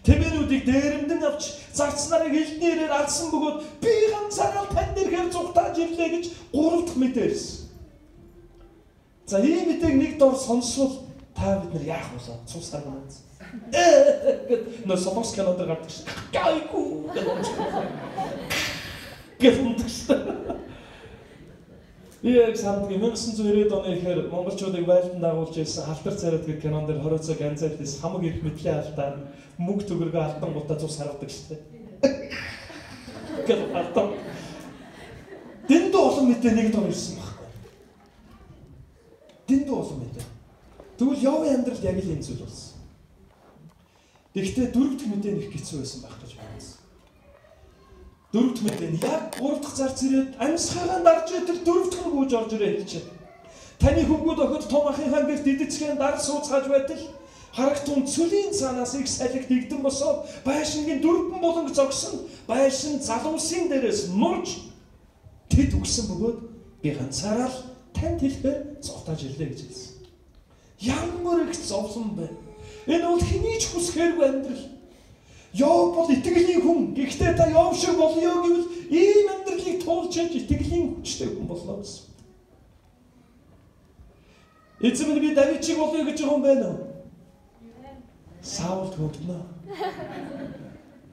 тэмээнүүдийг дээрэмдэн авч зарц нарыг элднэрээр алсан бөгөөд би ганцаараа тань нэрхээр зүгтааж ирлээ гэж 3 дахь мэдээ ирсэн. За ийм мэдээг нэг дор сонсвол та бид нар яах вэ? Цус харна. Гэт нөө Солонгос кинодэр гардаг шүү. Гайгүй гэж ундаг шүү. Яг сандгийн 1990-ад оны ихээр монголчуудыг байлдан дагуулж ирсэн Халтар царайд гэх кинон дээр хороцоо ганцайлтс хамаг их мэдлээ алдаа мөнгө төгрөгөө алдан гутаа цус харгадаг шүү. Гэт алдан дэндүү олон мэдээ нэг дор ирсэн байхгүй. Дэндүү олон мэдээ. Тэгвэл Йовын амьдрал яг л энэ зүйл болсон. Гэхдээ дөрөв дэх мэдээ нэг хэцүү байсан байх гэж байна. Дөрөв дэх мэдээ нь яг 3 дахь зарц ирээд амьсгаагаа дарж идэл дөрөв дэх нь гүйж орж ирээ хэлчихэ. Таны хөвгүүд охид том ахынхаа гэрт идэцгэн дар сууцгааж байтал харагтун цөлийн цаанаас их салхи дэгдэн босоод байшингийн дөрвөн буланг зогсон байшин залуусын дээрээс нурж тэд өгсөн бөгөөд би ганцаараа л танд хэлэхээр цогтааж ирлээ гэж хэлсэн. Ямар их зовлон бэ? Энэ бол хэний ч хүсэхээргүй амьдрал. Йов бол итгэлийн хүн. Гэхдээ та Йов шиг болё гэвэл ийм амьдралыг туулж чаж итгэлийн хүчтэй хүн боллоо гэсэн. Эцэг минь би Давид шиг болё гэж байгаа юм байна уу? Саулд хөөгдөнө.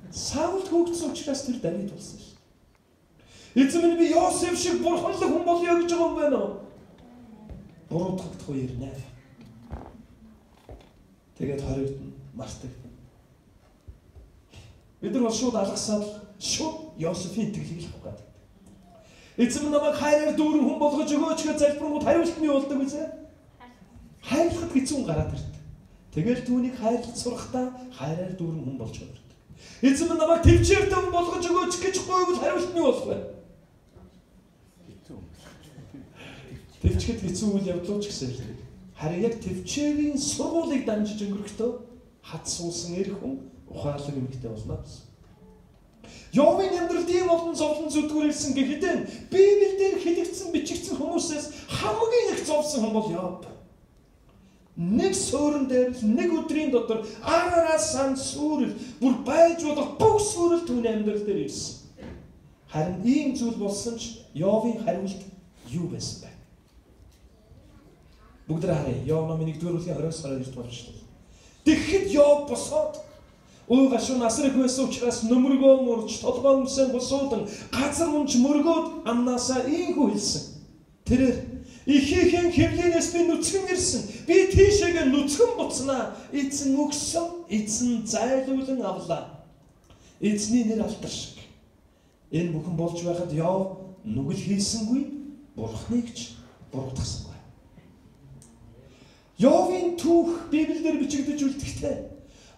Саулд хөөгдсөн учраас тэр Давид болсон ш. Эцэг минь би Йосеф шиг бурханлаг хүн болё гэж байгаа юм байна уу? Буруудахгүй ирнэ. Тэгээд хоригдно, мартагдана. Бид нар бол шууд алгасаад шууд Йосефийн итгэлийг авах гэдэг. Эзэм намайг хайраар дүүрэн хүн болгож өгөөч гэж залбирангууд хариулт нь болдог үзээ. Хайрлахад хэцүү гараад ирдэг. Тэгэл түүнийг хайрлах сурахтаа хайраар дүүрэн хүн болж өгдөг. Эзэм намайг төвчээртэй хүн болгож өгөөч гэж гойвол хариулт нь болох бай. Төвчгэд хэцүү үйл явдлууч гэсэн хэлдэг. Харин яг төвчээрийн сургуулийг дамжиж өнгөрөхдөө хад суусан эр хүн ухаалаг эмэгтэй болно гэсэн. Йовын амьдралд ийм олон зовлон зүдгүүр ирсэн гэхэд Библиэлд хэлэгдсэн бичигдсэн хүмүүсээс хамгийн их зовсон хүн бол Йов. Нэг суурин дээр нэг өдрийн дотор араас сан сүрэл бүр байж болох бүх сүрэл түүний амьдрал дээр ирсэн. Харин ийм зүйл болсон ч Йовын хариулт юу байсан бэ? Бүгд харъя. Йов номын 1-р бүлгийн 20-аас 22 дугаар шүү. Тэгэхэд Йов босоод өө гашуун насрах байсан учраас нөмөргөө мурж толгоон үсэн босуудан газар унж мөргөөд амнаасаа ийхүү хэлсэн. Тэрээр ихийнхэн хэвлийнээс би нүцгэн ирсэн. Би тийшээгээ нүцгэн буцнаа. Эзэн өгсөн, эзэн зайлуулан авлаа. Эзний нэр алтар шиг. Энэ бүхэн болж байхад Йов нүгэл хийсэнгүй, бурхныг ч буруутгасангүй. Йовын түүх Библиэлд бичигдэж үлдэхтэй.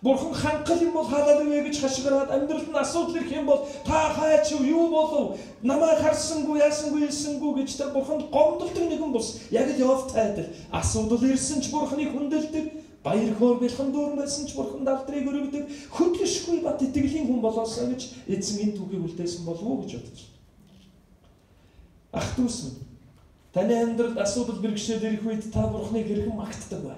Бурхан ханхал юм бол халаалаа вэ гэж хашгираад амьдралд нь асуудал ирэх юм бол та хайч юу болов? Намайг харсангүй, яасангүй, хэлсэнгүй гэж тэр Бурханд гомдолдог нэгэн бус. Яг л Йовтай адил асуудал ирсэн ч Бурханыг хүндэлдэг, баяр хөөр бэлхэн дүүрэн байсан ч Бурханд алдрыг өргөдөг, хөдөлшгүй бат итгэлийн хүн болоосаа гэж эзэн энэ түүхийг үлдээсэн болов уу гэж бодож. Ах дүүс минь, таны амьдралд асуудал бэрхшээл ирэх үед та Бурханыг хэрхэн магтдаг вэ?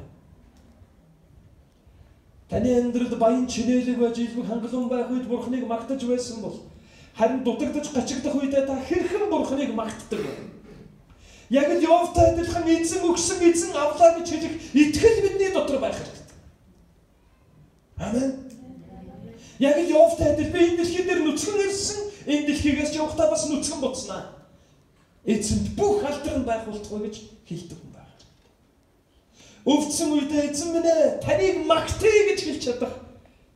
Таны амьдралд баян чинэлэг байж илбэг хангалуун байх үед Бурханыг магтаж байсан бол харин дутагдж гачигдах үедээ та хэрхэн Бурханыг магтдаг вэ? Яг л Йовтай адилхан эзэн өгсөн, эзэн авлаа гэж хэлэх итгэл бидний дотор байх хэрэгтэй. Амен. Яг л Йовтай адил би энэ дэлхий дээр нүцгэн ирсэн, энэ дэлхийгээс явахдаа бас нүцгэн буцнаа. Эзэнд бүх алдар нь байх болтугай гэж хэлдэг юм байна. Өвдсөн үедээ эзэн минь ээ таныг магтъя гэж хэлж чадах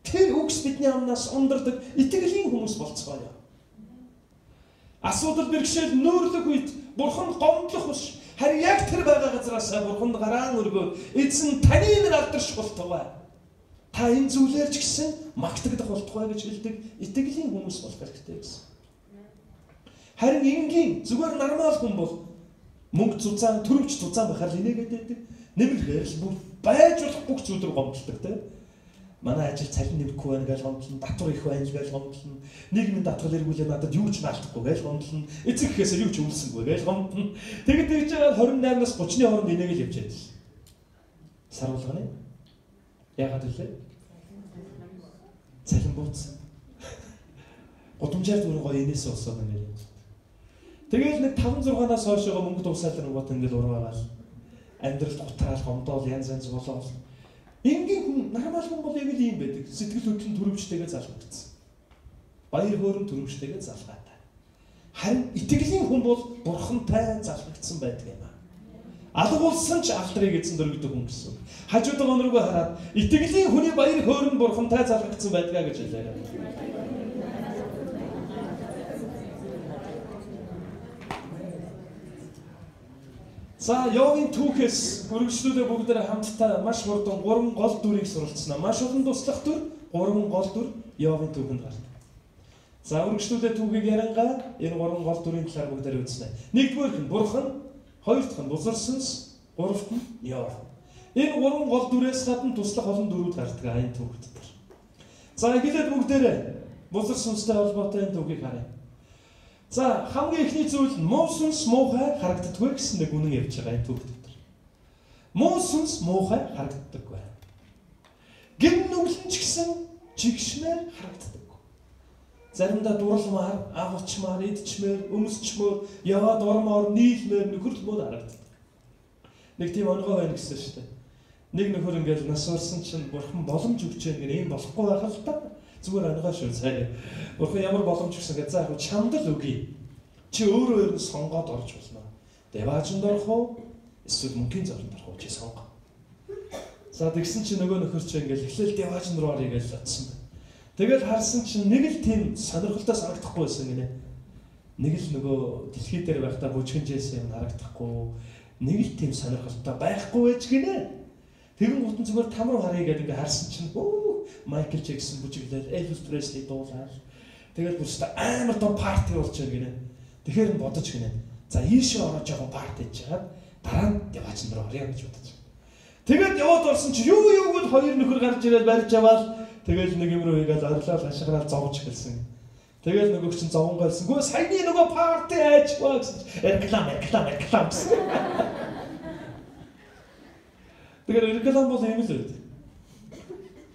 тэр үгс бидний амнаас ундардаг итгэлийн хүмүүс болцгоё. Асуудал бэрхшээл нөөрлөх үед Бурхан гомдлох биш. Харин яг тэр байгаа газараас Бурханд гараан өргөөд эзэн таны нэр алдарш болтугай. Та энэ зүйлээр ч гэсэн магтагдах болтугай гэж хэлдэг итгэлийн хүмүүс болох хэрэгтэй гэсэн. Харин энгийн зүгээр нормал хүн бол мөнгө зузаан, төрөвч зузаан байхаар л инээгээд байдаг. Нэмэлгээр л бүх байж болох бүх зүйл рүү гомдолдог тийм. Манай ажил цалин нэмэхгүй байна гэж гомдлон, татвар их байна гэж гомдлон, нийгмийн татвар эргүүлээ надад юу ч наалдахгүй гэж гомдлон, эцэг гэхээсээ юу ч өвлсөнгүй гэж гомдлон. Тэгэд тэгж байгаа 28-наас 30-ны хооронд инээгээл явж байдаг. Сарвалганы. Яагаад вэ? Цалин бууцсан. Гудамжаар дөрөв гоё инээс олсоод ингээд. Тэгэл нэг 5-6-наас хойшоо мөнгө дуусаад ирэнгүүт ингээд ураагаал. Амьдралд гутраал, гомдоол, янз янз болоо. Энгийн хүн, нормал хүн бол яг л ийм байдаг. Сэтгэл хөдлөн төрөвчтэйгээ залгагдсан. Баяр хөөрөм төрөвчтэйгээ залгаатай. Харин итгэлийн хүн бол бурхантай залгагдсан байдаг юм аа. Алга болсон ч алдрыг эзэн дөрөгдөг хүн гэсэн. Хажууд байгаа руугаа хараад итгэлийн хүний баяр хөөрөм бурхантай залгагдсан байдгаа гэж хэлээ. За, Йовын түүхээс өргөжлүүлээ бүгдээр хамтдаа маш хурдан 3 гол дүрийг суралцснаа. Маш олон туслах дүр, 3 гол дүр Йовын түүхэнд гарна. За, өргөжлүүлээ түүхийг ярангаа энэ 3 гол дүрийн талаар бүгдээр үзнэ. Нэгдүгээр нь Бурхан, хоёр дахь нь Бузарсанс, гурав дахь нь Йов. Энэ 3 гол дүрээс гадна туслах олон дүрүүд гардаг энэ түүхэд дээр. За, эхлээд бүгдээрээ Бузарсанстай холбоотой энэ түүхийг харъя. За, хамгийн эхний зүйл нь муу сүнс муухай харагддаггүй гэсэн нэг үнэн явж байгаа энэ түүхэд дээр. Муу сүнс муухай харагддаггүй. Гин нүглэн ч гэсэн жигшмээр харагддаггүй. Заримдаа дурлмаар, авчмаар, идчмээр, өмсчмөр, яваад ормоор, нийлмээр, нөхөрлмөр харагддаг. Нэг тийм онгой байна гэсэн шүү дээ. Нэг нөхөр ингээд нас урсан чинь бурхан боломж өгч байгаа юм болохгүй байх л та. Зүгээр онгой шүү сая. Бурхан ямар боломж өгсөн гэж за яг чамд л өгье. Чи өөрөө сонгоод орж болно. Деваажинд орох уу? Эсвэл мөнхийн зоринд орох уу? Чи сонго. За тэгсэн чинь нөгөө нөхөр чинь ингээд эхлээл деваажинд руу орё гэж бодсон. Тэгэл харсан чинь нэг л тийм сонирхолтой санагдахгүй байсан гинэ. Нэг л нөгөө дэлхий дээр байхдаа бүжгэнжээс юм харагдахгүй. Нэг л тийм сонирхолтой байхгүй байж гинэ. Тэгэн гутан зүгээр там руу харъя гэдэг ингээд харсан чинь Майкл Джексон бүжиглээд Элвис Пресли дуулаад тэгэл бүрстэ амар том парти болж байгаа гинэ. Тэгэхээр нь бодож гинэ. За ийшээ ороод жоохон парти хийж чаад дараа нь деваачнд руу орё гэж бодож. Тэгээд яваад орсон чи юу гэвэл хоёр нөхөр гарч ирээд барьж аваад тэгэл нэг юм руу игээд орлоо хашгираад зовж гэлсэн. Тэгэл нөгөө чинь зовонгойлсон. Гүн саяны нөгөө парти хайж баа гэсэн. Реклам гэсэн. Тэгээд реклам бол юм л үү.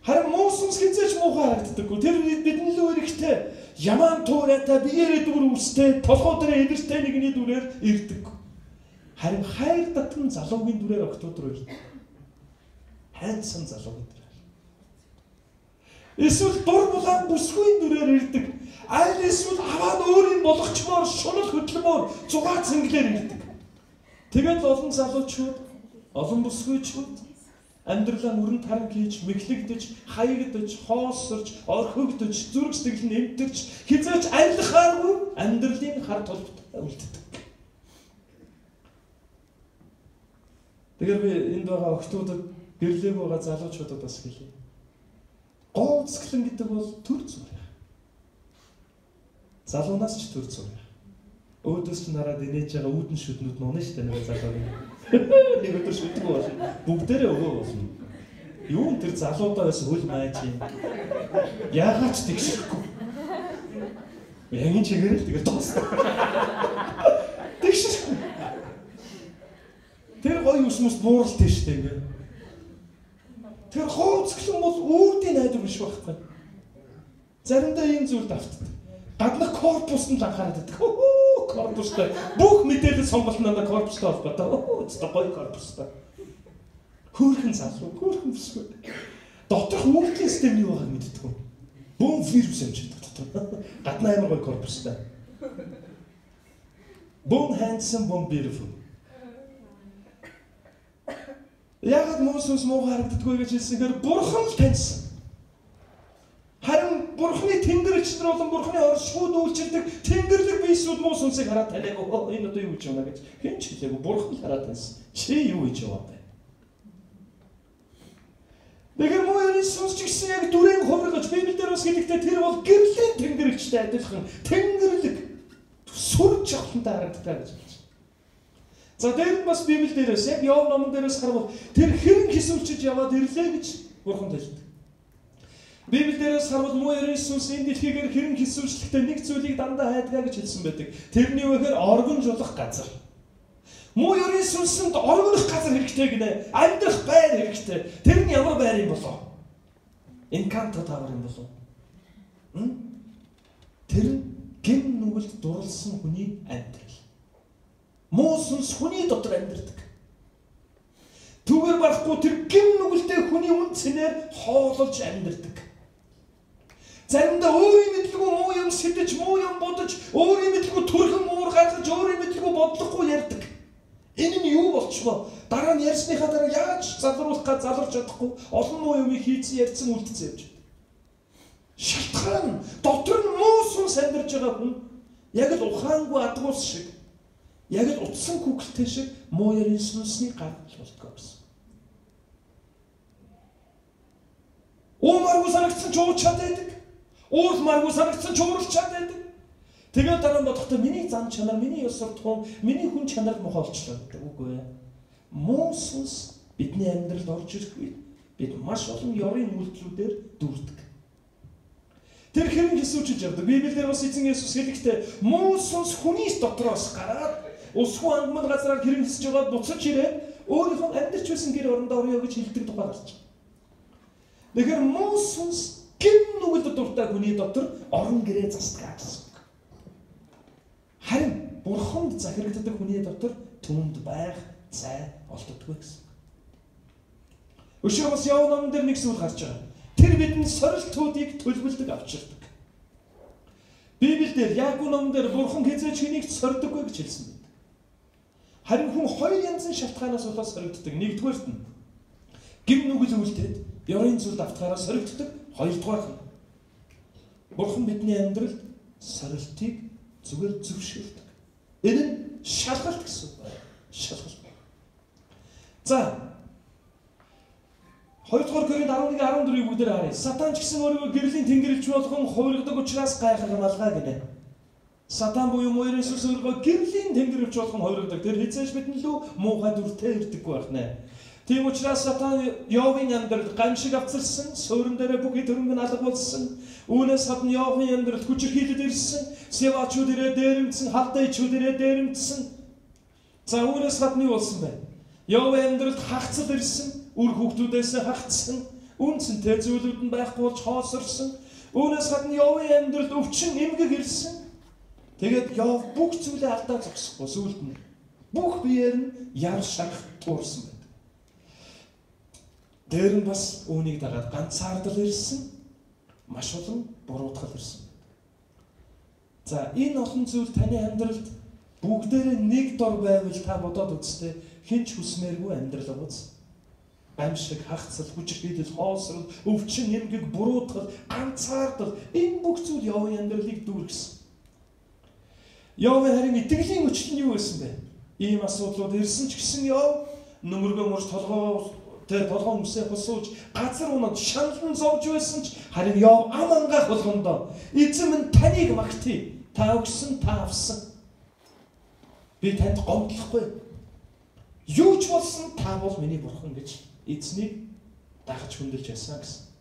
Харин муу сүнс хизээч муухай харагддаггүй. Тэр бидний л үүрэгтэй ямаан туурайтай биеэрээ дүр үстэй толгой дээр эвэртэй нэгний дүрээр ирдэг. Харин хайр татан залуугийн дүрээр октод руу ирдэг. Хайрсан залуугийн дүрээр. Эсвэл дур булаан бүсгүй дүрээр ирдэг. Аль эсвэл аваад өөрийн болгочмоор шунал хөдлөмөр зугаа цэнгэлээр ирдэг. Тэгээд олон залуучууд, олон бүсгүйчүүд амьдралаа мөрөнд харан хийж, мэхлэгдэж, хаягдж, хоосорж, орхигдож, зүрх сэтгэл нь эмтэрч, хизээч айлхааргүй амьдралын хар толбот үлддэг. Тэгэхээр би энд байгаа охтуудад, гэрлээг байгаа залуучуудад бас хэлье. Гоцглон гэдэг бол төр зүрх. Залуунаас ч төр зүрх. Өөдөөс ч нараад инээж байгаа үүдэн шүднүүд нь унаа штэ нэг залуу. Нэг өдөр шүтгүү болно. Бүгдээрээ өгөө болно. Юу тэр залуудаа бас хөл майж юм. Яагаад ч тэгшэхгүй. Ягин чигээр л тэгээд тоосоо. Тэгшэхгүй. Тэр гоё усмус бууралтай штэ ингээ. Тэр хооцглон бол үүдийн найдвар биш байхгүй. Заримдаа ийм зүйл давтдаг. Гаднах корпуст нь анхаарал татдаг. Корпустай бүх мэдээлэл сонголтноо корпустай холбоотой. Өстой гоё корпустай. Хөөрхөн залуу, хөөрхөн бүсгүй. Доторх үүдлийн систем юу байгааг мэддэг юм. Бөөн вирус амжирдаг дотор. Гаднаа амар гоё корпустай. Бөөн handsome, бөөн beautiful. Яг Мосес муу харагддаггүй гэж хэлсэнээр бурхан л таньсан. Харин бурханы тэнгэрч нар болон бурханы оршихуйд үйлчилдэг тэнгэрлэг биесүүд муу сүнсийг хараад таниагүй. Энэ одоо юу гэж байна гэж хэн ч хэлээгүй. Бурхан л хараад таньсан. Чи юу хийж яваа бэ? Тэгэхээр муу ерийн сүнс ч гэсэн яг дүрэн хувиргаж Библиэлд бас хэлэхдээ тэр бол гэрлийн тэнгэрчтэй адилхан тэнгэрлэг сүр жавхлантай харагддаг гэж байна. За дээр нь бас Библиэлдээс яг Йов номон дээрээс харвал тэр хэрэг хисүүлчиж яваад ирлээ гэж бурхан хэлдэг. Библиэлдээс харвал муу ерийн сүнс энэ дэлхийгээр хэрэг хисүүлчлэхдээ нэг зүйлийг дандаа хайдгаа гэж хэлсэн байдаг. Тэрний үгээр оргонжуулах газар. Муу ерийн сүнсэнд оргонох газар хэрэгтэй гинэ. Амьдрах байр хэрэгтэй. Тэр нь ямар байр юм болов? Энканто тавар юм болов? Тэр нь гин нүгэлд дурлсан хүний амьдрал. Муу сүнс хүний дотор амьдардаг. Түгээр барахгүй тэр гим нүгэлтэй хүний үн цэнээр хоололж амьдардаг. Заримдаа өөрийн мэдлгүй муу юм сэтэж, муу юм бодож, өөрийн мэдлгүй төрхөн уур гаргаж, өөрийн мэдлгүй бодлохгүй ярьдаг. Энэ нь юу болчихвоо? Дараа нь ярьсныхаа дараа яаж залруулах гэж заларч чадахгүй олон муу юм хийцэн ярьсан үлдсэн явж байна. Шалтгаан дотор нь муу сүнс амьдарч байгаа хүн яг л ухаангүй адгуус шиг, яг л утсан күгэлтэй шиг муу ярийн сүнсний гаргал болтгоо гэсэн. Уумаргүй санагдсан ч уучаад байдаг. Уурмаргүй санагдсан ч уурчаад байдаг. Тэгээд дараа нь бодохдоо миний зам чанар, миний ёс суртахуун, миний хүн чанар мохоо болчихлоо гэдэг. Үгүй ээ. Муу сүнс бидний амьдралд орж ирэх үед бид маш олон ёрын үйлдэлүүдээр дүүрдэг. Тэр хэрэг Есүсч явдаг. Библиэлд бас эзэн Есүс хэлэхдээ муу сүнс хүний дотроос гараад усгүй ангамд газраар хэрэглэж байгаа буцаж ирээд өөрийнхөө амьдарч байсан гэр орондоо орё гэж хэлдэг тухай гарч байна. Тэгэхээр муу сүнс гин нүгэлд дуртай хүний дотор орон гэрээ засдаг гэсэн. Харин бурханд захирагддаг хүний дотор түмэнд байх цай олддоггүй гэсэн. Өшөө бас Явн номон дээр нэг зүйл гарч байгаа. Тэр бидэнд сорилтуудыг төлөвлөдөг авчирдаг. Библиэлд Яаков номон дээр бурхан хизээч хэнийг сордоггүй гэж хэлсэн байна. Харин хүн хоёр янзын шалтгаанаас болоод соригддаг. Нэгдүгээрт нь гим нүгэл үлдээд ёрын зүйл давтахаараа соригддаг. Хоёрдугаар нь бурхан бидний амьдралд сорилтыг зүгээр зөвшөөрдөг. Энэ нь шалгалт гэсэн үг байна. Шалгалт. За 2 дугаар Коринт 11:14-ийг бүгдээр харъя. Сатан ч гэсэн өөрийгөө гэрлийн тэнгэрлэгч болгон хувиргадаг учраас гайхалгалгаа гинэ. Сатан буюу муу Есүс өөрийгөө гэрлийн тэнгэрлэгч болгон хувиргадаг. Тэр хизээж бидний лүү муухай дүртэй ирдэггүй байна. Тийм учраас Сатан Йовын амьдралд гамшиг авцарсан, суурин дээрээ бүхий төрөнгө алга болсон. Үүнээс гадна Йовын амьдралд хүчирхийлэл ирсэн, Севачууд ирээ дээрэмдсэн, Халдайчууд ирээ дээрэмдсэн. За үүнээс гадна юу болсон бэ? Йовын амьдралд хагцал ирсэн, үр хүүхдүүдээс хагцсан, үнцэнтэй зүйлүүд нь байхгүй болж хоосорсон. Үүнээс гадна Йовын амьдралд өвчин эмгэг ирсэн. Тэгээд Йов бүх зүйлээ алдаа зогсохгүй сүлд нь бүх биеэр нь яр шарх туурсан байна. Дээр нь бас үүнийг дагаад ганцаардал ирсэн, маш олон буруутгал ирсэн. За энэ олон зүйл таны амьдралд бүгдээрээ нэг дор байвал та бодоод үзтээ хинч хүсмээргүй амьдрал гоц. Гамшиг, хагцал, хүчирхийлэл, хоосрол, өвчин, эмгэг, буруутгал, ганцаардал энэ бүх зүйл Йовын амьдралыг дүүргэсэн. Йовын харин итгэлийн өчлөл нь юу байсан бэ? Ийм асуудлууд ирсэн ч гэсэн Йов нүмергөө мөрч толгоо өмсөө хосууж газар унаад шаналн зовж байсан ч харин Йов ам ангаах болгондоо эзэн минь таныг магтъя. Та өгсөн, та авсан. Би танд гомдлохгүй. Юу ч болсон та бол миний бурхан гэж эзнийг дагаж хүндэлж байсан гэсэн.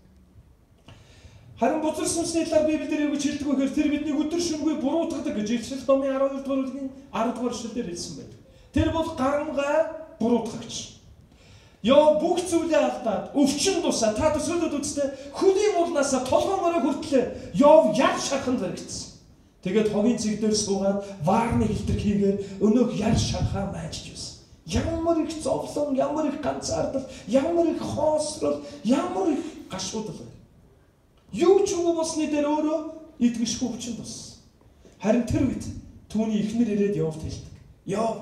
Харин бузар сүнсний талаар Библиэр юу гэж хэлдэг вэ гэхээр тэр бидний өдөр шөнөгүй буруутгадаг гэж Илчил номын 12 дугаар бүлгийн 10 дугаар эшлэлээр хэлсэн байдаг. Тэр бол гарамгай буруутгагч. Йов бүх зүйлээ алдаад өвчин дусаа та төсөөлөд үзтээ хөлийн уулнаасаа толгоон өрөө хүртлээ Йов яр шарханд баригдсан. Тэгээд хогийн цэг дээр суугаад ваарны хилтер хийгээд өнөөх яр шархаа майжж байсан. Ямар их зовлон, ямар их ганцаардал, ямар их хоосрол, ямар их гашуудал байна. Юу ч үгүй болсны дээр өөрөө итгэшгүй өвчин тус. Харин тэр үед түүний эхнэр ирээд Йовд хэлдэг. Йов,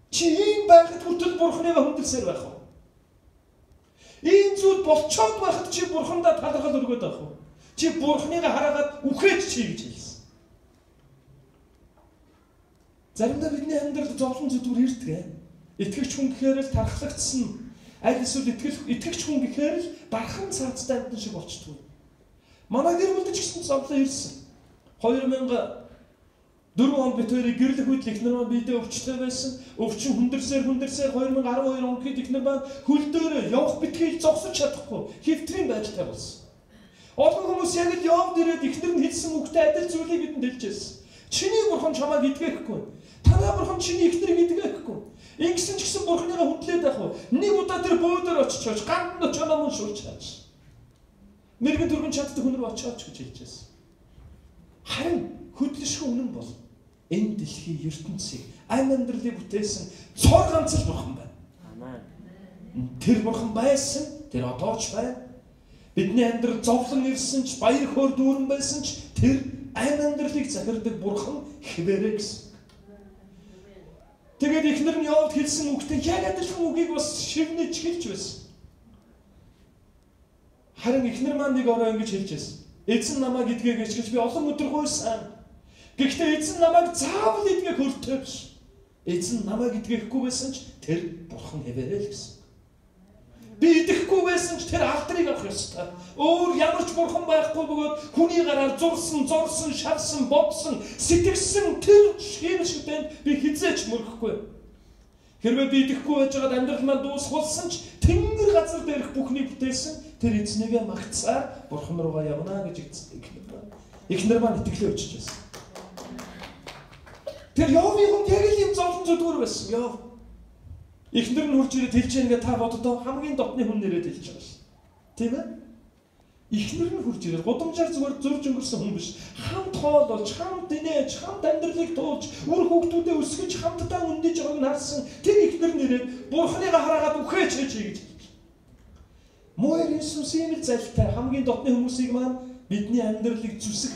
чи ийм байхад хүртэл бурхныгаа хүндэлсээр байх уу? Ийм зүйл болцоод байхад чи бурхандаа талархал өргөд байх уу? Чи бурхныгаа хараагаад үхэж чи гэж хэлсэн. Заримдаа бидний амьдралд зовлон зүдгүр ирдэг. Итгэгч хүн гэхээр л тархлагдсан. Аль эсвэл итгэгч хүн гэхээр л дархан цаацтай амтан шиг болчтгүй. Манай гэр бүлд ч гэсэн зовлон ирсэн. 2004 онд бид хоёрыг гэрлэх үед ихнэр маань бидээ өвчтэй байсан. Өвчин хүндэрсээр 2012 онд ихнэр маань хөл дээр явах битгий зогсож чадахгүй хэвтрийн байдалтай болсон. Олон хүмүүс яг л Йов дээрээ ихнэр нь хэлсэн үгтэй адил зүйлийг бидэнд хэлж байсан. Чиний бурхан чамайг идгээхгүй. Танай бурхан чиний ихнэрийг идгээхгүй. Ингэсэн ч гэсэн бурхныгаа хүндлээд байх уу? Нэг удаа тэр бөөдөр очиж ганд очоно мөн шурч чааш. Мэргэн төргөн чаддаг хүнрүү очооч гэж хэлж байсан. Харин хөдлөшгүй үнэн бол энэ дэлхийн ертөнцийг ам амьдралыг бүтээсэн цор ганц л бурхан байна. Тэр бурхан байсан, тэр одоо ч байна. Бидний амьдрал зовлон ирсэн ч, баяр хөөр дүүрэн байсан ч тэр амь амьдралыг захирдаг бурхан хэвээрээ гэсэн. Тэгээд эхнэр нь Йовд хэлсэн үгтэй яг адилхан үгийг бас шивнэж хэлж байсан. Харин эхнэр маань нэг орой ингэж хэлж байсан. Эзэн намайг идгээ гэж би олон өдөр гуйсан. Гэхдээ эзэн намайг заавал идгээ хүртээ биш. Эзэн намайг идгээхгүй байсан ч тэр бурхан хэвээрээ л гэсэн. Би идэхгүй байсан ч тэр алдрыг авах ёстой. Өөр ямар ч бурхан байхгүй бөгөөд хүний гараар зурсан, шавсан, бодсон, сэтгэгсэн тэр шинэ шидэнд би хизээч мөрөхгүй. Хэрвээ би идэхгүй байж байгаад амьдрал маань дуусгуулсан ч тэнгэр газар дээрх бүхний бүтээсэн тэр эзнийгээ магтсаар бурхан руугаа явна гэж эхнэр маань итгэлээ өчөж байсан. Тэр Йовийн хүнд яг л юм зовлон зүдгүүр байсан. Йов эхнэр нь хурж ирээд хэлж яагаад та боддоо хамгийн дотны хүн нэрээд хэлж байгаа ш. Тийм ээ? Эхнэр нь хурж ирээд гудамжаар зүгээр зурж өнгөрсөн хүн биш. Хамт хоол болж, хамт инээж, хамт амьдралыг туулж, үр хүүхдүүдээ өсгөж хамтдаа өндөж байгааг нь харсан. Тэр эхнэр нь ирээд бурханыгаа хараагаад үхээч гэж хэлж. Мойр Иесус ийм л залтай хамгийн дотны хүмүүсийг маань бидний амьдралыг зүсэх,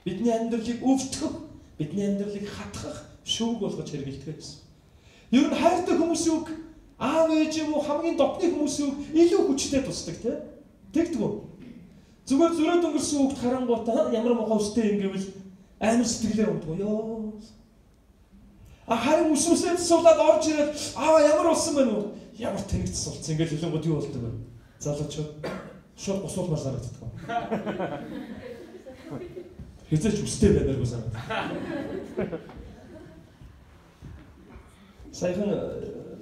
бидний амьдралыг өвтгөх, бидний амьдралыг хатгах шүүг болгож хэрэгэлдэг гэсэн. Ер нь хайртай хүмүүсийн үг аав ээж юм уу хамгийн дотны хүмүүсийн үг илүү хүчтэй тусдаг тийм. Тэгдэг үү? Зүгээр зөрөөд өнгөрсөн үгт харангуйта ямар мохоо өстэй юм гэвэл амар сэтгэлээр унтгоо ёо. Харин үсвэсэд суулаад орж ирээд ямар болсон бэ нүү? Ямар тэнэгдсэн болсон. Ингээл хэлэнгууд юу болдог вэ? Залуучууд шууд гусуулмаар санагддаг. Хизээч үстэй байнааргүй санагдав. Саяхан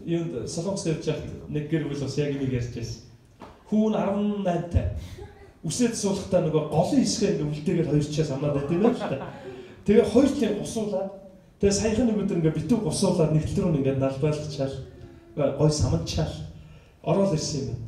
юунд Солонгост явж байхад нэг гэр бүл бас яг энийг ярьж байсан. Хүүн 18-тай. Үсээд суулгахтаа нөгөө голын хэсгээ ингээ үлдээгээд хоёр чаас амаад байдаг юм шүү дээ. Тэгээ хоёр талын гусуулаад тэгээ саяхан нэг өдөр ингээ битүү гусуулаад нэг тал руу ингээ налбайлгачаал гой саманчаал ороод ирсэн юм.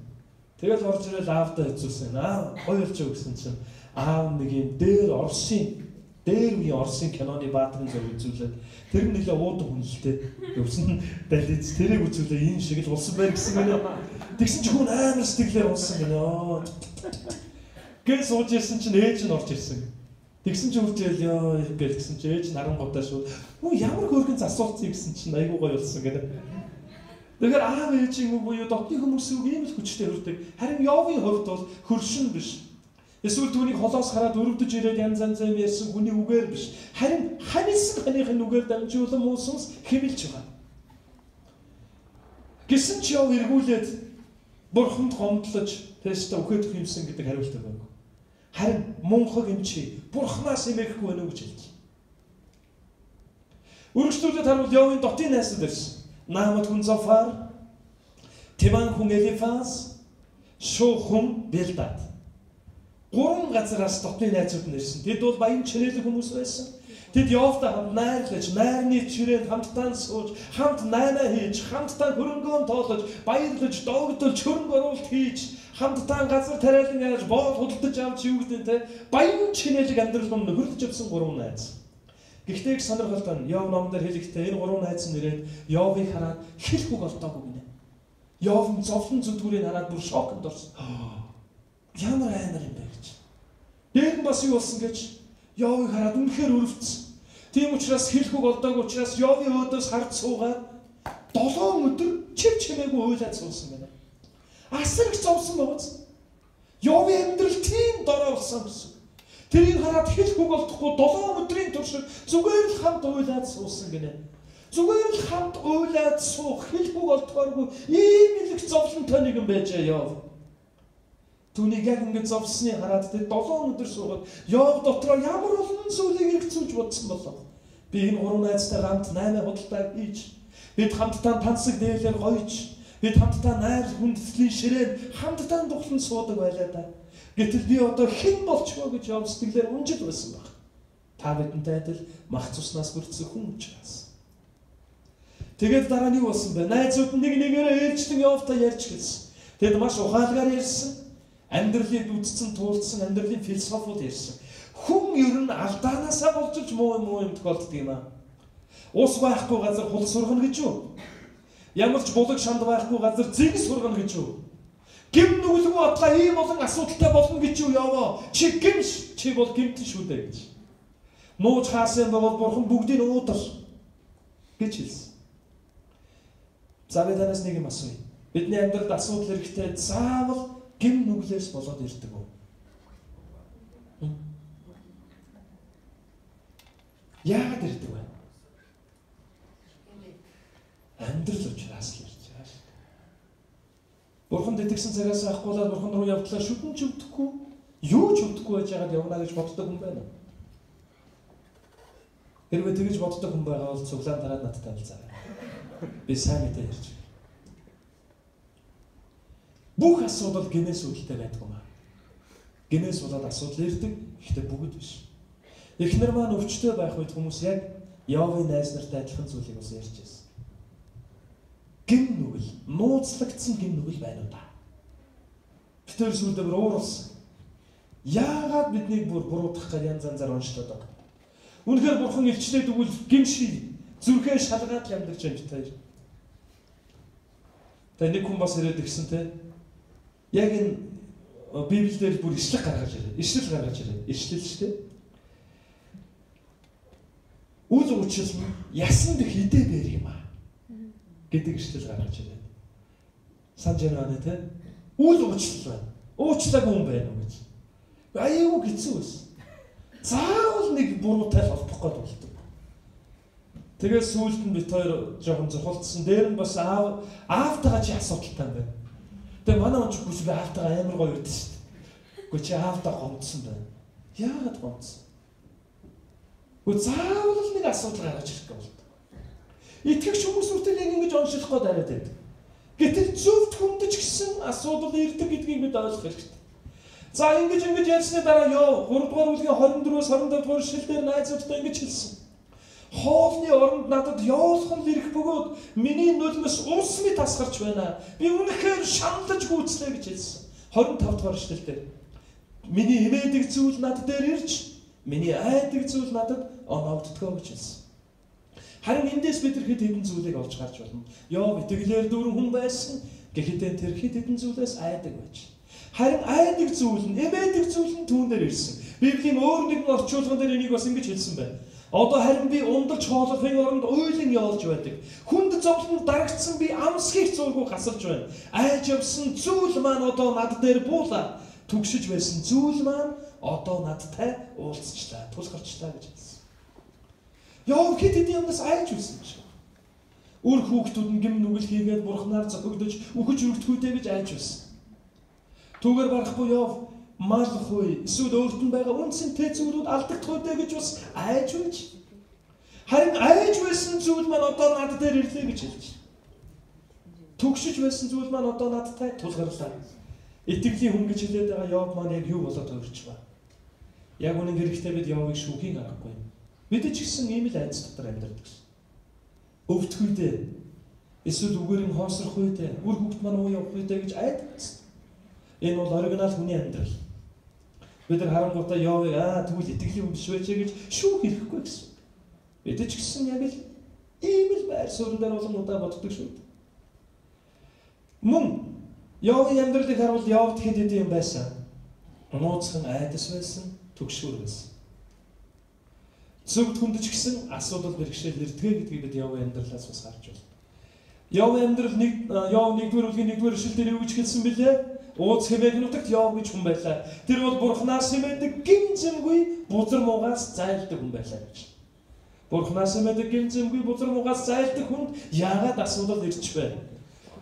Тэгэл орж ирэл аавдаа хэзүүлсэн. Хоёр ч өгсөн чинь аав нэг юм дээр үеийн Оросын киноны баатрын зураг үзүүлээд тэр нь нэлээ уудаг хүнэлтэй өвсөн далиц тэрийг үзүүлээ ийм шиг л улсан байх гэсэн гэнэ. Тэгсэн чи хүн амар сэтгэлээр унсан гэнэ. Гээ сууж ирсэн чинь ээж нь орж ирсэн. Тэгсэн чи үржээл ёо гээл гэсэн чи ээж нь 10 годаа шууд ямар хөргөн засуулсан гэсэн чинь айгуу гоё болсон гэнэ. Тэгэхээр аав ээжийн үг буюу дотны хүмүүсийн үг ийм л хүчтэй хүрдэг. Харин Йовийн хувьд бол хөршин биш. Эсвэл түүнийг холоос хараад өрөвдөж ирээд янз янзын ярьсан хүний үгээр биш. Харин ханисан ханыхын үгээр дамжуулан уусанс хэмэлж байгаа. Гэсэн ч Йов эргүүлээд бурханд гомдлож тэстэ үхээд хэмсэн гэдэг хариултаа байна. Харин мунхаг юм чи бурханаас эмээхгүй байна уу гэж хэлж. Үргэлжлүүлээд харуул Йовийн дотын найсад ирсэн. Наамад хүн Зофар, Тиман хүн Элифаз, Шуу хүн Билдад. Гурван газараас дотны найзууд нь ирсэн. Тэд бол баян чирээлэг хүмүүс байсан. Тэд Йовтай хамт найрлаж, найрны чирээнд хамтдаа сууж, хамт найнаа хийж, хамтдаа хөрөнгөөн тоолож, баярлаж, догдолж, хөрөнгө оруулалт хийж, хамтдаа газар тариалан яаж боол худалдаж авч юу гэдэг те баян чирээлэг амьдрал руу хөрлөж явсан гурван найз. Гэхдээ их сонирхолтой нь Йов номдэр хэлэхдээ энэ гурван найз нь ирээд Йовыг хараад хэл хүг олдоогүй гинэ. Йов нь зовлон зүдгүүрийг хараад бүр шокнд орсон. Ямар амар юм бэ гэж. Дээр нь бас юу болсон гэж Йовыг хараад үнэхээр өрөвдсөн. Тийм учраас хэл хүг олдоогүй учраас Йовийн өөдөөс хард суугаад 7 өдөр чив чимээгүй уйлаад суусан байна. Асар их зовсон байгааз. Йовийн амьдрал тийм дорой болсон гэсэн. Тэрийг хараад хэл хүг олдохгүй 7 өдрийн турш зүгээр л хамт уйлаад суусан гинэ. Зүгээр л хамт уйлаад суух хэл хүг олдохооргүй ийм их зовлонтой нэгэн байжээ Йов. Түүнийг яг ингэ зовсны хараад тэр 7 өдөр суугаад Йов дотроо ямар олон зүйлийг хэрэгцүүлж бодсон болов. Би энэ гурван найзтай хамт 8 худалдаа хийж, бид хамтдаа тансаг дээлээр гоёж, бид хамтдаа найр хүндэтлийн ширээнд хамтдаа духлан суудаг байлаа да. Гэтэл би одоо хэн болчихоо гэж Йов сэтгэлээр унжил байсан баг. Та бидэнтэй адил мах цуснаас бүрдсэн хүн учраас. Тэгээд дараа нь юу болсон бэ? Найзууд нэг нэгээрээ ээлжлэн Йовтай ярьж гэлсэн. Тэд маш ухаалгаар ярьсан. Амьдралыг үдцэн туулсан, амьдралын философиуд ярьсан. Хүн ер нь алдаанаасаа болжж муу юм тохиолддог юм аа. Ус байхгүй газар хул сургана гэж юу? Ямар ч булаг шанд байхгүй газар зэг сургана гэж юу? Гим нүгэлгүй бодлоо ийм болон асуудалтай болно гэж юу яваа? Чи гимш, чи бол гимтэн шүү дээ гэж. Нууж хаасан бол бурхан бүгдийг уудал гэж хэлсэн. За би танаас нэг юм асууя. Бидний амьдралд асуудал хэрэгтэй заавал гим нүглээс болоод ирдэг үү? Яагаад ирдэг вэ? Амьдрал учраас л ирж байгаа шүү. Бурханд итгэсэн цагаас ахгуулаад бурхан руу явдлаа шүтэн ч өвдөхгүй, юу ч өвдөхгүй байж байгаад явна гэж боддог хүн байна уу? Хэрвээ тэгж боддог хүн байгаа бол цуглаан дараад надтай уулзаарай. Би сайн мэдээ ярьж байна. Бүх асуудал гинээс үүдэлтэй байдаг юм аа. Гинээс болоод асуудал ирдэг, гэхдээ бүгд биш. Эхнэр маань өвчтөй байх үед хүмүүс яг Явын найз нартай адилхан зүйлийг бас ярьж байсан. Гин нүгэл, нууцлагдсан гин нүгэл байна уу та? Битэр сүлдээр ууралсан. Яагаад биднийг буруутгах гэж янз янзаар онцлоод байгаа? Үнэхээр бурхан илчлээд өгвөл гимши зүрхээ шалгаад амьдарч байна бид. Тэ нэг хүн бас ирээд гисэн те. Яг энэ Библиэлд бүр ишлэл гаргаж ирээ. Ишлэл шүү дээ. Үл учил нь ясан дэх хідээ бэр юм аа гэдэг ишлэл гаргаж ирээ. Санаж байна те. Үл учил байна. Уучлаагүй юм байна уу гэж. Аюу хэцүү байсан. Заавал нэг буруутай холбох гээд болдог. Тэгээд сүүлд нь бит хоёр жоохон зохицсон. Дээр нь бас аавтайгаа чи асуудалтай юм байна. Тэгээ манай онч бүс би аавтайгаа амар гоё ирдэ шүү дээ. Гэхдээ чи аавтаа гомдсон байна. Яагаад гомдсон? Гэхдээ заавал нэг асуудал гаргаж ирэх гэж болдог. Итгэгч хүмүүс үртэл ингэж онцлох гээд арайд байдаг. Гэтэл зөвхт хүндэж гисэн асуудал ирдэг гэдгийг бид ойлгох хэрэгтэй. За ингэж ярьсны дараа ёо 3 дугаар бүлгийн 24-өөс 25 дугаар шилдээр найзуудтай ингэж хэлсэн. Хоолны оронд надад явуулах нь ирэх бөгөөд миний нулимс ус мэт тасгарч байна. Би үнэхээр шаналж гүйцлээ гэж хэлсэн. 25 дугаар шилдээр миний хэмээдэг зүйл над дээр ирж, миний айдаг зүйл надад оноогддгоо гэж хэлсэн. Харин эндээс бид хэд хэдэн зүйлийг олж гарч болно. Ёо итгэлээр дүүрэн хүн байсан. Гэхдээ тэр хэд хэдэн зүйлээс айдаг байж. Харин айдаг зүйл нь, эмээдэг зүйл нь түүнээр ирсэн. Библийн өөр нэгэн орчуулган дээр энийг бас ингэж хэлсэн байна. Одоо харин би ундалж хоолохын оронд уйлан явуулж байдаг. Хүнд зовлон дарагдсан би амсхийг зургуу гасарч байна. Айж явсан зүйл маань одоо над дээр буулаа. Түгшиж байсан зүйл маань одоо надтай уулзчлаа, тулгарчлаа гэж хэлсэн. Яв хэд хэдэн юмнаас айж үлсэн шүү. Үр хүүхдүүд нь гим нүгэл хийгээд бурхнаар зохигдож үхэж өргөдгүйдэ гэж айж үлсэн. Түүгээр барахгүй яв малхгүй эсвэл өөрт нь байгаа үнцэнтэй зүйлүүд алдагдахгүй гэж бас айж үлж. Харин айж байсан зүйл маань одоо над дээр ирлээ гэж хэлж. Түгшиж байсан зүйл маань одоо надтай тулгарлаа. Итгэлийн хүн гэж хэлээд байгаа яв маань яг юу болоод төрч ба. Яг үнэн хэрэгтэй бид явыг шүүхийн аргагүй. Бид ч гэсэн ийм л айц дотор амьдардаг шээ. Өвдөхүйдээ эсвэл үгээрэн хоосрох үедээ үр хүүхд маань уу явах үедээ гэж айдаг. Энэ бол оригинал хүний амьдрал. Бид нар харангуйтаа явыг тэгвэл итгэлийн хүн биш байж гэж шүүх хэрэггүй гэсэн. Бид ч гэсэн яг л ийм л байр суурин дээр олон удаа боддог шүү дээ. Мөн явын амьдралыг харуул явд хэд хэдэн юм байсан. Нууцхан айдас байсан, төгшүүр байсан. Зөвхөн хүндэж гисэн асуудал бэрхшээл ирдгээ гэдгийг бид явын амьдралаас бас харж байна. Явын амьдрал нэгдүгээр бүлгийн нэгдүгээр эшлэл дээр юу гэж хэлсэн бэлээ? Ууц хэмээг нутагт яв гэж хүн байлаа. Тэр бол бурхнаас хэмээдэг гимзэмгүй бузар муугаас зайлдаг хүн байлаа гэж. Бурхнаас хэмээдэг гимзэмгүй бузар муугаас зайлдаг хүнд яагаад асуудал ирж байна?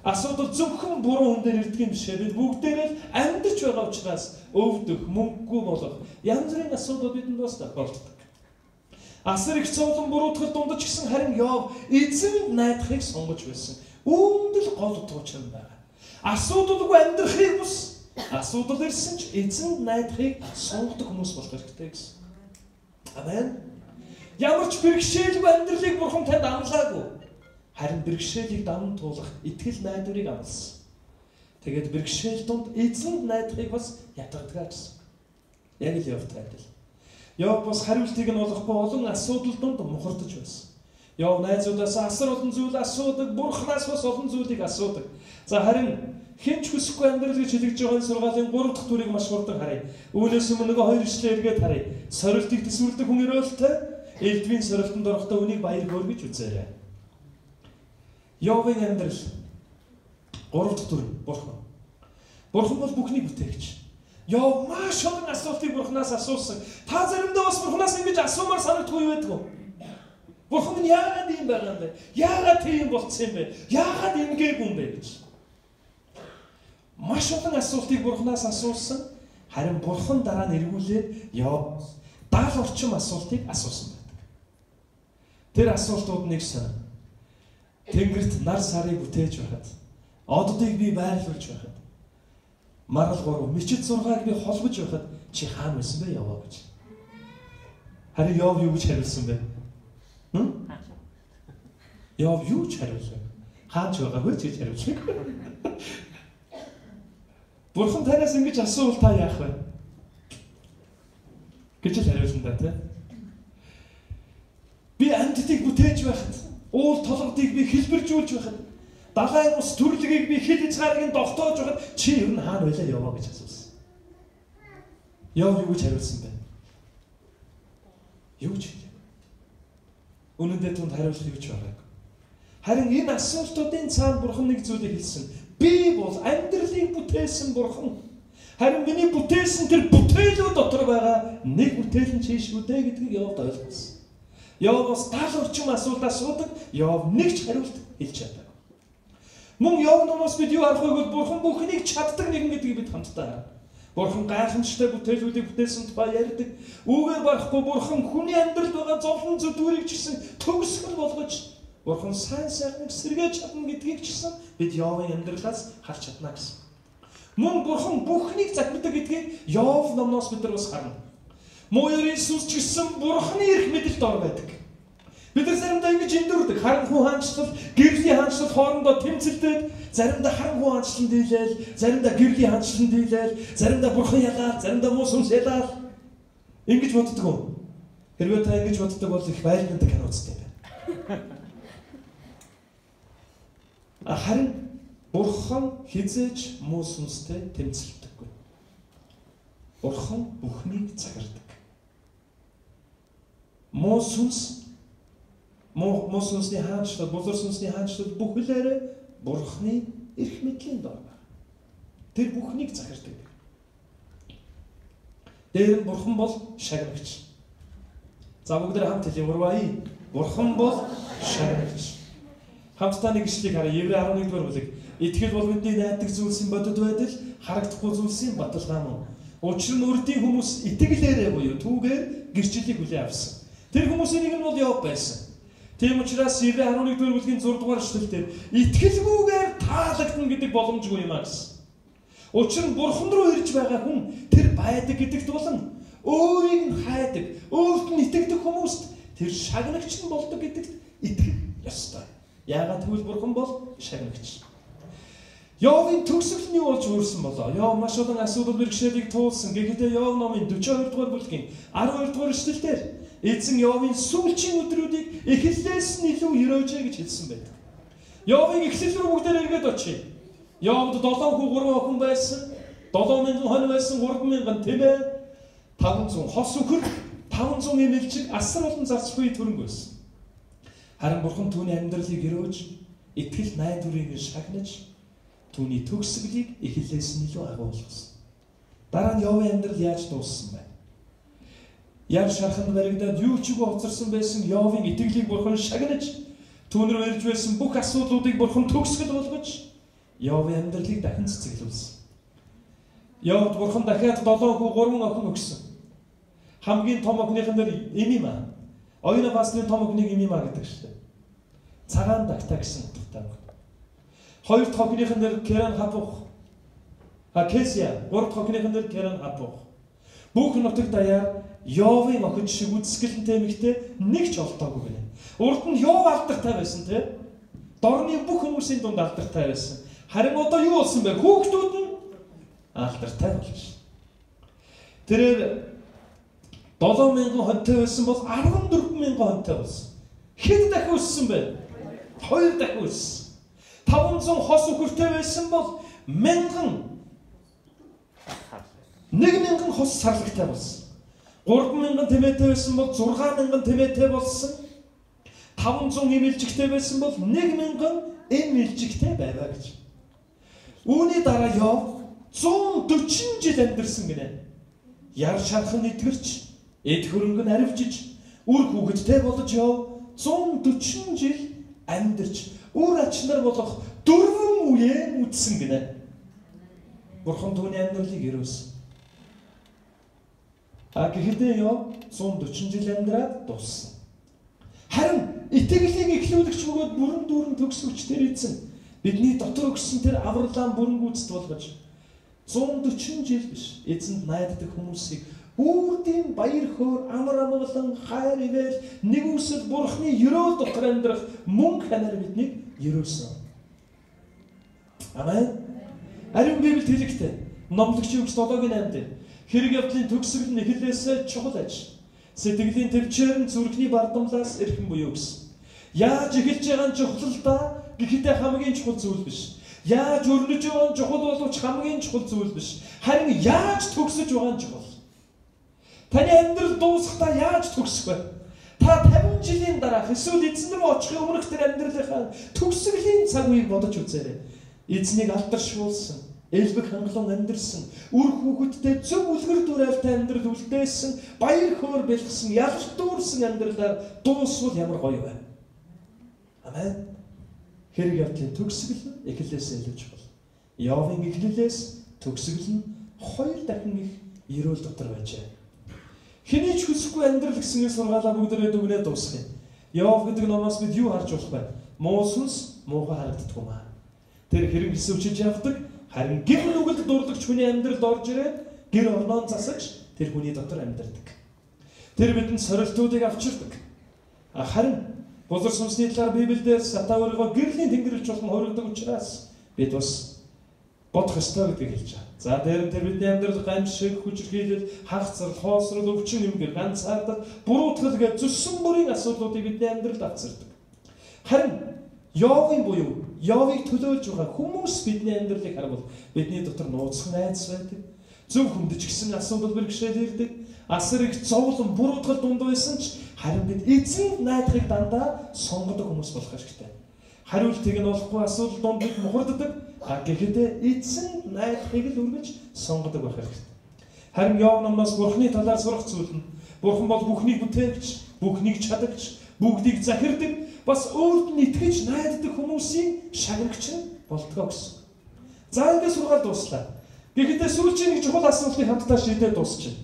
Асуудал зөвхөн буруу хүн дээр ирдэг юм биш ээ. Бид бүгдээрээ л амьдарч байгаа учраас өвдөх, мөнгөгүй болох янз бүрийн асуудал бидэнд бас тохиолддог. Асар их цовлон буруутгал дундаж гисэн харин яв эзэн найдахыг сонгож байсан. Үүнд л гол утга учир байна. Асуудалгүй амьдрахыг бус. Асуудал ирсэн ч эзэн найдахыг сонгодог хүмүүс болох хэрэгтэй гэсэн. Амен. Ямар ч бэрхшээлгүй амьдралыг бурхан танд амлаагүй. Харин бэрхшээлийг даван туулах итгэл найдварыг амласан. Тэгээд бэрхшээл донд эзэн найдахыг бас ятгадаг гэсэн. Яг л явтай адил. Яв бас хариултыг нь олохгүй олон асуудал донд мухардаж байсан. Йов найзуудаас асар олон зүйл асуудаг, Бурханаас бас олон зүйлийг асуудаг. За харин хинч хүсэхгүй амьдрал гэж хэлж байгаа сургаалын 3 дахь төрийг маш хурдан харъя. Үүнээс өмнө нөгөө 2 ишлэл эргээд харъя. Сорилтыг төсвөрлөдөг хүн өрөөлтэй, элдвийн сорилтонд орохдоо үнийг баяр хөөр гэж үзээрэй. Йовын амьдрал 3 дахь төр Бурхан. Бурхан бол бүхний бүтээгч. Йов маш олон асуултыг Бурханаас асуусан. Та заримдаа бас Бурханаас ингэж асуумаар санагдахгүй байдаг уу? Бурхан нь яагаад ийм байгаа юм бэ? Яагаад тийм болцсон юм бэ? Яагаад ингээгүү юм бэ гэж. Маш олон асуултыг Бурханаас асуусан. Харин Бурхан дараа нь эргүүлээд Йов 70 орчим асуултыг асуусан байдаг. Тэр асуултууд нэг сонир. Тэнгэрт нар сарыг бүтээж байхад, оддыг би байрлуулж байхад, маргал 3 мичид 6-ыг би холбож байхад чи хаана байсан бэ яваа гэж. Харин Йов юу гэж хариулсан бэ? Йов юу ч хариулсан. Хаач байгаагүй ч гэж хариулсан. Бурхан танаас ингэж асуувал та яах вэ? Гэж хариулсан да тий. Би амьтдыг бүтээж байхад, уул толгодыг би хэлбэржүүлж байхад, далайн ус төрлөгийг би хэл хязгаарыг тогтоож байхад чи ер нь хаана байлаа яваа гэж асуусан. Йов юу гэж хариулсан бэ? Юу ч хэлээ. Үнэн дээр түнд хариулах юу ч байгаагүй. Харин энэ асуултуудын цаана Бурхан нэг зүйлийг хэлсэн. Би бол амьдралыг бүтээсэн Бурхан. Харин миний бүтээсэн тэр бүтээлүүд дотор байгаа нэг бүтээл нь чи шүү дээ гэдгийг Йовд ойлгосон. Йов бас 70 орчим асуулт асуудаг. Йов нэг ч хариулт хэлж чадаагүй. Мөн Йов номоос бид юу харах вэ гэвэл Бурхан бүхнийг чаддаг нэгэн гэдгийг бид хамтдаа харах. Бурхан гайхамшигтай бүтээлүүдийг бүтээсэн тухай ярьдаг. Үүгээр барахгүй Бурхан хүний амьдралд байгаа зовлон зүдвэрийг ч гэсэн төгсгөл болгож Бурхан сайн сайхныг сэргээж чадна гэдгийг ч гэсэн бид Йовын амьдралаас харж чадна гэсэн. Мөн Бурхан бүхнийг захирдаг гэдгийг Йов номноос бид нар бас харна. Мууяр Иесус ч гэсэн Бурханы эрх мэдэлд ор байдаг. Бид нар заримдаа ингэж эндүрдэг. Харанхуй хаанчлал, гэрлийн хаанчлал хоорондоо тэмцэлдээд, заримдаа харанхуй хаанчлал дийлээл, заримдаа гэрлийн хаанчлал дийлээл, заримдаа Бурхан ялаад, заримдаа муу сүнс ялаад. Ингэж боддог уу? Хэрвээ та ингэж боддог бол их байлгаатай кино үздэг юм байна. Харин Бурхан хизээж муу сүнстэй тэмцэлдэггүй. Бурхан бүхнийг захирдаг. Муу сүнсний хаанчлал, бузар сүнсний хаанчлал бүхлээрээ Бурханы эрх мэдлийн дор байна. Тэр бүхнийг захирдаг. Дээр нь Бурхан бол шагнагч. За бүгдээ хамт хэлье. Урваа. Бурхан бол шагнагч. Хамтдаа нэг ишлэгийг харъя. Еврей 11-р бүлэг. Итгэл бол бидний найдах зүйлсийн бодит байдал, харагдахгүй зүйлсийн баталгаа мөн. Учир нь үрдийн хүмүүс итгэлээрээ буюу түүгээр гэрчлэлийг хүлээн авсан. Тэр хүмүүсийн нэг нь бол Йов байсан. Тийм учраас Еврей 11-р бүлгийн 6-р эшлэлдэр итгэлгүйгээр таалагдана гэдэг боломжгүй юм аа гэсэн. Учир нь Бурхан руу ирж байгаа хүн тэр байдаг гэдэгт болон өөрийг нь хайдаг, өөрт нь итгэдэг хүмүүст тэр шагнагч нь болдог гэдэгт итгэх ёстой. Яагаад гэвэл Бурхан бол шагнагч. Йовын төгсгөл нь юу болж үүрсэн болоо? Йов маш олон асуудал бэрхшээлийг туулсан. Гэхдээ Йов номын 42-р бүлгийн 12-р эшлэлдэр эзэн Йовын сүүлчийн өдрүүдийг эхлэлээс нь илүү өрөөжэй гэж хэлсэн байдаг. Йовын эхлэл рүү бүгдээр эргээд очие. Йовд 7 хүү 3 охин байсан. 7,000 хонь байсан, 3,000 тэмээ, 500 хос үхэр, 500 эмэлчиг, асар олон зарц буй төрөнг байсан. Харин Бурхан түүний амьдралыг өрөөж, итгэл найдварыг шагнаж, түүний төгсгөлийг эхлэлээс нь илүү агуу болгосон. Дараа нь Йовын амьдрал яаж дууссан бэ? Яар шарханд баригдаад юу ч үгүй хоцорсон байсан Йовын итгэлийг Бурхан шагнаж, түүнэр ирж байсан бүх асуудлуудыг Бурхан төгсгөл болгож, Йовын амьдралыг дахин цэцэглүүлсэн. Йовд Бурхан дахиад 7 хүү 3 охин өгсөн. Хамгийн том охиныхан дээр Эмима. Оюуна пастрын том охиныг Эмима гэдэг шүү дээ. Цагаан дагтаа гэсэн утгатай. Хоёр дахь охиныхан дээр Керан хапух. Кесия, гурав дахь охиныхан дээр Керан хапух. Бүх нутаг даяар Йовын охин шиг үзэсгэлэнтэй эмэгтэй нэг ч олтоогүй гэнэ. Урд нь Йов алдартай байсан тий. Дорны бүх хүмүүсийн дунд алдартай байсан. Харин одоо юу болсон бэ? Хүүхдүүд нь алдартай болж. Тэрээр 7,000 хонтой байсан бол 14,000 хонтой болсон. хэд дахин өссөн бэ? 2 дахин өссөн. 500 хос үхэртэй байсан бол 1000 хос сарлагтай болсон. 3000 тэмээтэй байсан бол 6000 тэмээтэй болсон. 500 эмэлжигтэй байсан бол 1000 эмэлжигтэй байваа гэж. Үүний дараа Йов 140 жил амьдэрсэн гинэ. Яр шархан нэтгэрч, эд хөрөнгө нь аривжиж, үр хүүхэдтэй болж Йов 140 жил амьдэрч, үр ачнаар болох 4 үеэ үдсэн гинэ. Бурхан түүний амьдралыг өрөөсөн. Гэхдээ Йов 140 жил амьдраад дууссан. Харин итгэлийг эхлүүлэгч бөгөөд бүрэн дүүрэн төгсвчдэр эзэн бидний дотор өгсөн тэр авралаан бүрэн гүйцэд болгож 140 жил биш эзэнд найддаг хүмүүсийг үрдийн баяр хөөр амар амгалан хайр ивэл нэгүсэл бурхны ерөөл дотор амьдрах мөнгө ханаар биднийг ерөөсөн. Амен. Ариун Библиэд хэлэхдээ номлогч Югс 7-гийн 8 дээр хэрэг явдлын төгсгөл нь эхлээсээ чухал аж. Сэтгэлийн төвчээр нь зүрхний бардамлаас эрхэн буюу гэсэн. Яаж эхэлж байгаа нь чухал да гэхдээ хамгийн чухал зүйл биш. Яаж өрнөж байгаа нь чухал боловч хамгийн чухал зүйл биш. Харин яаж төгсөж байгаа нь чухал. Таны амьдрал дуусахдаа яаж төгсөх вэ? Та 50 жилийн дараах эсвэл эзэн рүү очихын өмнөх тэр амьдралынхаа төгсгөлийн цаг үеийг бодож үзээрэй. Эзнийг алдаршуулсан, элбэг хангалуун амьдэрсэн, үр хүүхэдтэй зөв үлгэр дурайлтай амьдрал үлдээсэн, баяр хөөр бэлгсэн, ялалтуурсан амьдралаар дуусвал ямар гоё вэ? Амен. Хэрэг явдлын төгсгөл нь эхлэлээс илүү чухал. Йовын эхлэлээс төгсгөл нь 2 дахин их ерөөл дотор байжээ. Хэний ч хүсэхгүй амьдрал гэсний сургаалаа бүгдээрээ дүгнээ дуусгах юм. Йов гэдэг номоос бид юу харж болох вэ? Муу сүнс муухай харагддаг юм аа. Тэр хэрэг эсвчилж явдаг, харин гэр нүгэлд дурлагч хүний амьдралд орж ирээд гэр орноон засаж тэр хүний дотор амьдардаг. Тэр бидэнд сорилтуудыг авчирдаг. Харин бузар сүнсний талаар Библиэлд сатан өөрийгөө гэрлийн тэнгэрлэгч болгон хоригдог учраас бид бас бодох ёстой гэдгийг хэлж байгаа. За дээр нь тэр бидний амьдрал гамшиг, хүчрхийлэл, хагцрал, хоосрол, өвчин эмгэр, ганцаардал, буруутгал гэж зүссэн бүрийн асуудлуудыг бидний амьдралд авчирдаг. Харин Йовын буюу Йовыг төлөөлж байгаа хүмүүс бидний амьдралыг харвал бидний дотор нууцхан айдас байдаг. Зөв хүндэж гисэн асуудал бэрхшээл ирдэг. Асар их зовлон буруутгал дунд байсан ч харин бид эзэнд найдахыг дандаа сонгодог хүмүүс болох хэрэгтэй. Хариултыг нь олохгүй асуудал дунд бид мухарддаг. Гэхдээ эзэнд найдахыг л үргэлж сонгодог байх хэрэгтэй. Харин Йов номноос Бурхны талаар сурах зүйл нь Бурхан бол бүхнийг бүтээгч, бүхнийг чадагч, бүгдийг захирдаг, бас өөрт нь итгэж найддаг хүмүүсийн шагнагч болтгоо гэсэн. За ингээд сургаал дуслаа. Гэхдээ сүүлчийн нэг чухал асуултыг хамтдаа шийдээд дуусчихна.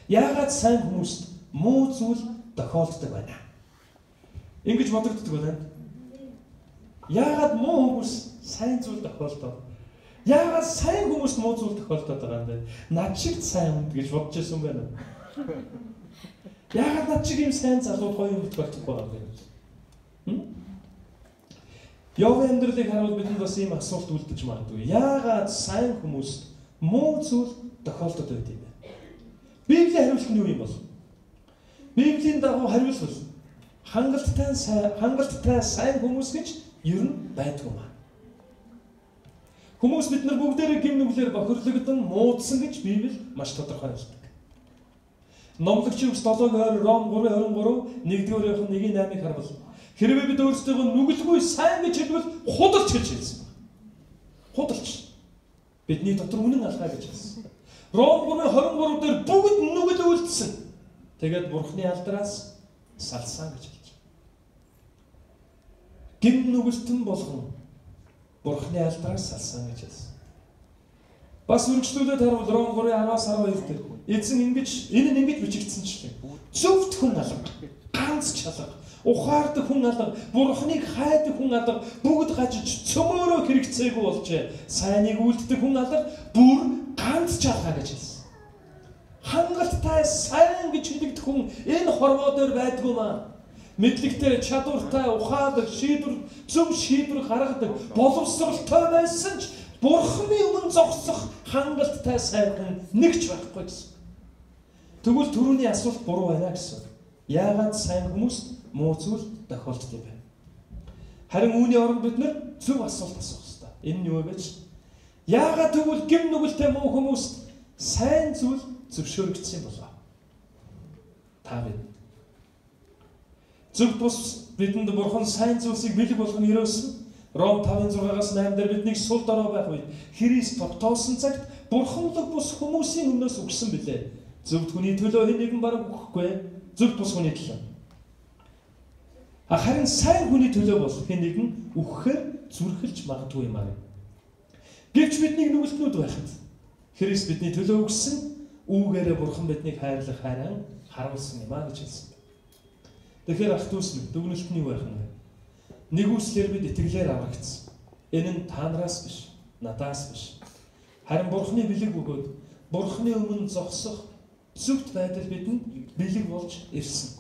Яагаад сайн хүмүүст муу зүйл тохиолддог байна? Ингэж бодогддог байна. Яагаад муу хүмүүс сайн зүйл тохиолддог? Яагаад сайн хүмүүст муу зүйл тохиолдоод байгаа юм бэ? Над шиг сайн хүнд гэж бодож байсан юм байна. Яагаад над шиг юм сайн залуу гоё юм тохиолдох байгаа юм бэ? Йовын амьдралыг харуул бидэнд бас ийм асуулт үлдэж магадгүй. Яагаад сайн хүмүүст муу зүйл тохиолдоод байд юм бэ? Библийн хариулт нь юу юм бол? Библийн дагуу хариулбал хангалттай сайн хүмүүс гэж ер нь байдгүй маа. Хүмүүс бид нар бүгдээрээ гим нүглээр бохирлогдсон, муудсан гэж Библи маш тодорхой хэлдэг. Номлогч Югс 7-гийн Ром 3:23 1-р 1-8-ыг харвал хэрвээ бид өөрсдөө нүгэлгүй сайн гэж хэлбэл худалч гэж хэлсэн байна. Худалч. Бидний дотор үнэн алхаа гэж хэлсэн. Ром 3:23 дээр бүгд нүгэл үлдсэн. Тэгээд Бурхны алдраас салсан гэж хэлж байна. Гим нүгэлтэн болгон Бурхны алдраас салсан гэж хэлсэн. Бас үргэлжлүүлээд харуул Ром 3:10-12 дээр эзэн энэ нь ингэж бичигдсэнчлээ. Зөвхт хүн алга, ганц чалга, ухаардаг хүн алга, Бурхныг хайдаг хүн алга, бүгд гажиж цөмөөрөө хэрэгцээгүй болжээ. Сайныг үлддэг хүн алга, бүр ганц чалга гэж хэлсэн. Хангалттай сайн гэж хэлэгдэх хүн энэ хорвоо дээр байдгүй маа. Мэдлэгтэй, чадвартай, ухаадаг, зөв шийдвэр гаргадаг, боловсролтой байсан ч Бурхны өмнө зогсох хангалттай сайн хүн нэгч байхгүй гэсэн. Тэгвэл түрүүний асуулт буруу байна гэсэн. Яагаад сайн хүмүүст муу зүйл тохиолддог юм бэ? Харин үүний оронд бид нэр зөв асуулт асуух хэрэгтэй. Энэ нь юу вэ гэж? Яагаад тэгвэл гим нүгэлтэй муу хүмүүст сайн зүйл зөвшөөрөгдсөн болов? Та бид. Зөв бус бидэнд Бурхан сайн зүйлсийг бэлэг болгох нь ерөөсөн Ром 5:6-аас 8 дээр биднийг сул дорой байх үед Христ тогтоосон цагт Бурханлаг бус хүмүүсийн өмнөөс өгсөн билээ. Зөвхт хүний төлөө хэн нэгэн бараг өгөхгүй. Зөвхт бус хүний төлөө. Харин сайн хүний төлөө бол хэн нэгэн өгөхээр зүрхэлж магадгүй юм аа. Гэвч бидний нүгэлтнүүд байхад Христ бидний төлөө өгсөн үүгээрээ Бурхан биднийг хайрлах хайран харуулсан юм аа гэж хэлсэн. Тэгэхээр ах дүүс минь дүгнэлт нь юу байх вэ? Нэгүслэр бид итгэлээр аврагдсан. Энэ нь танараас биш, надаас биш. Харин Бурханы бэлэг бөгөөд Бурханы өмнө зогсох зөвхт байдал бидэнд бэлэг болж ирсэн.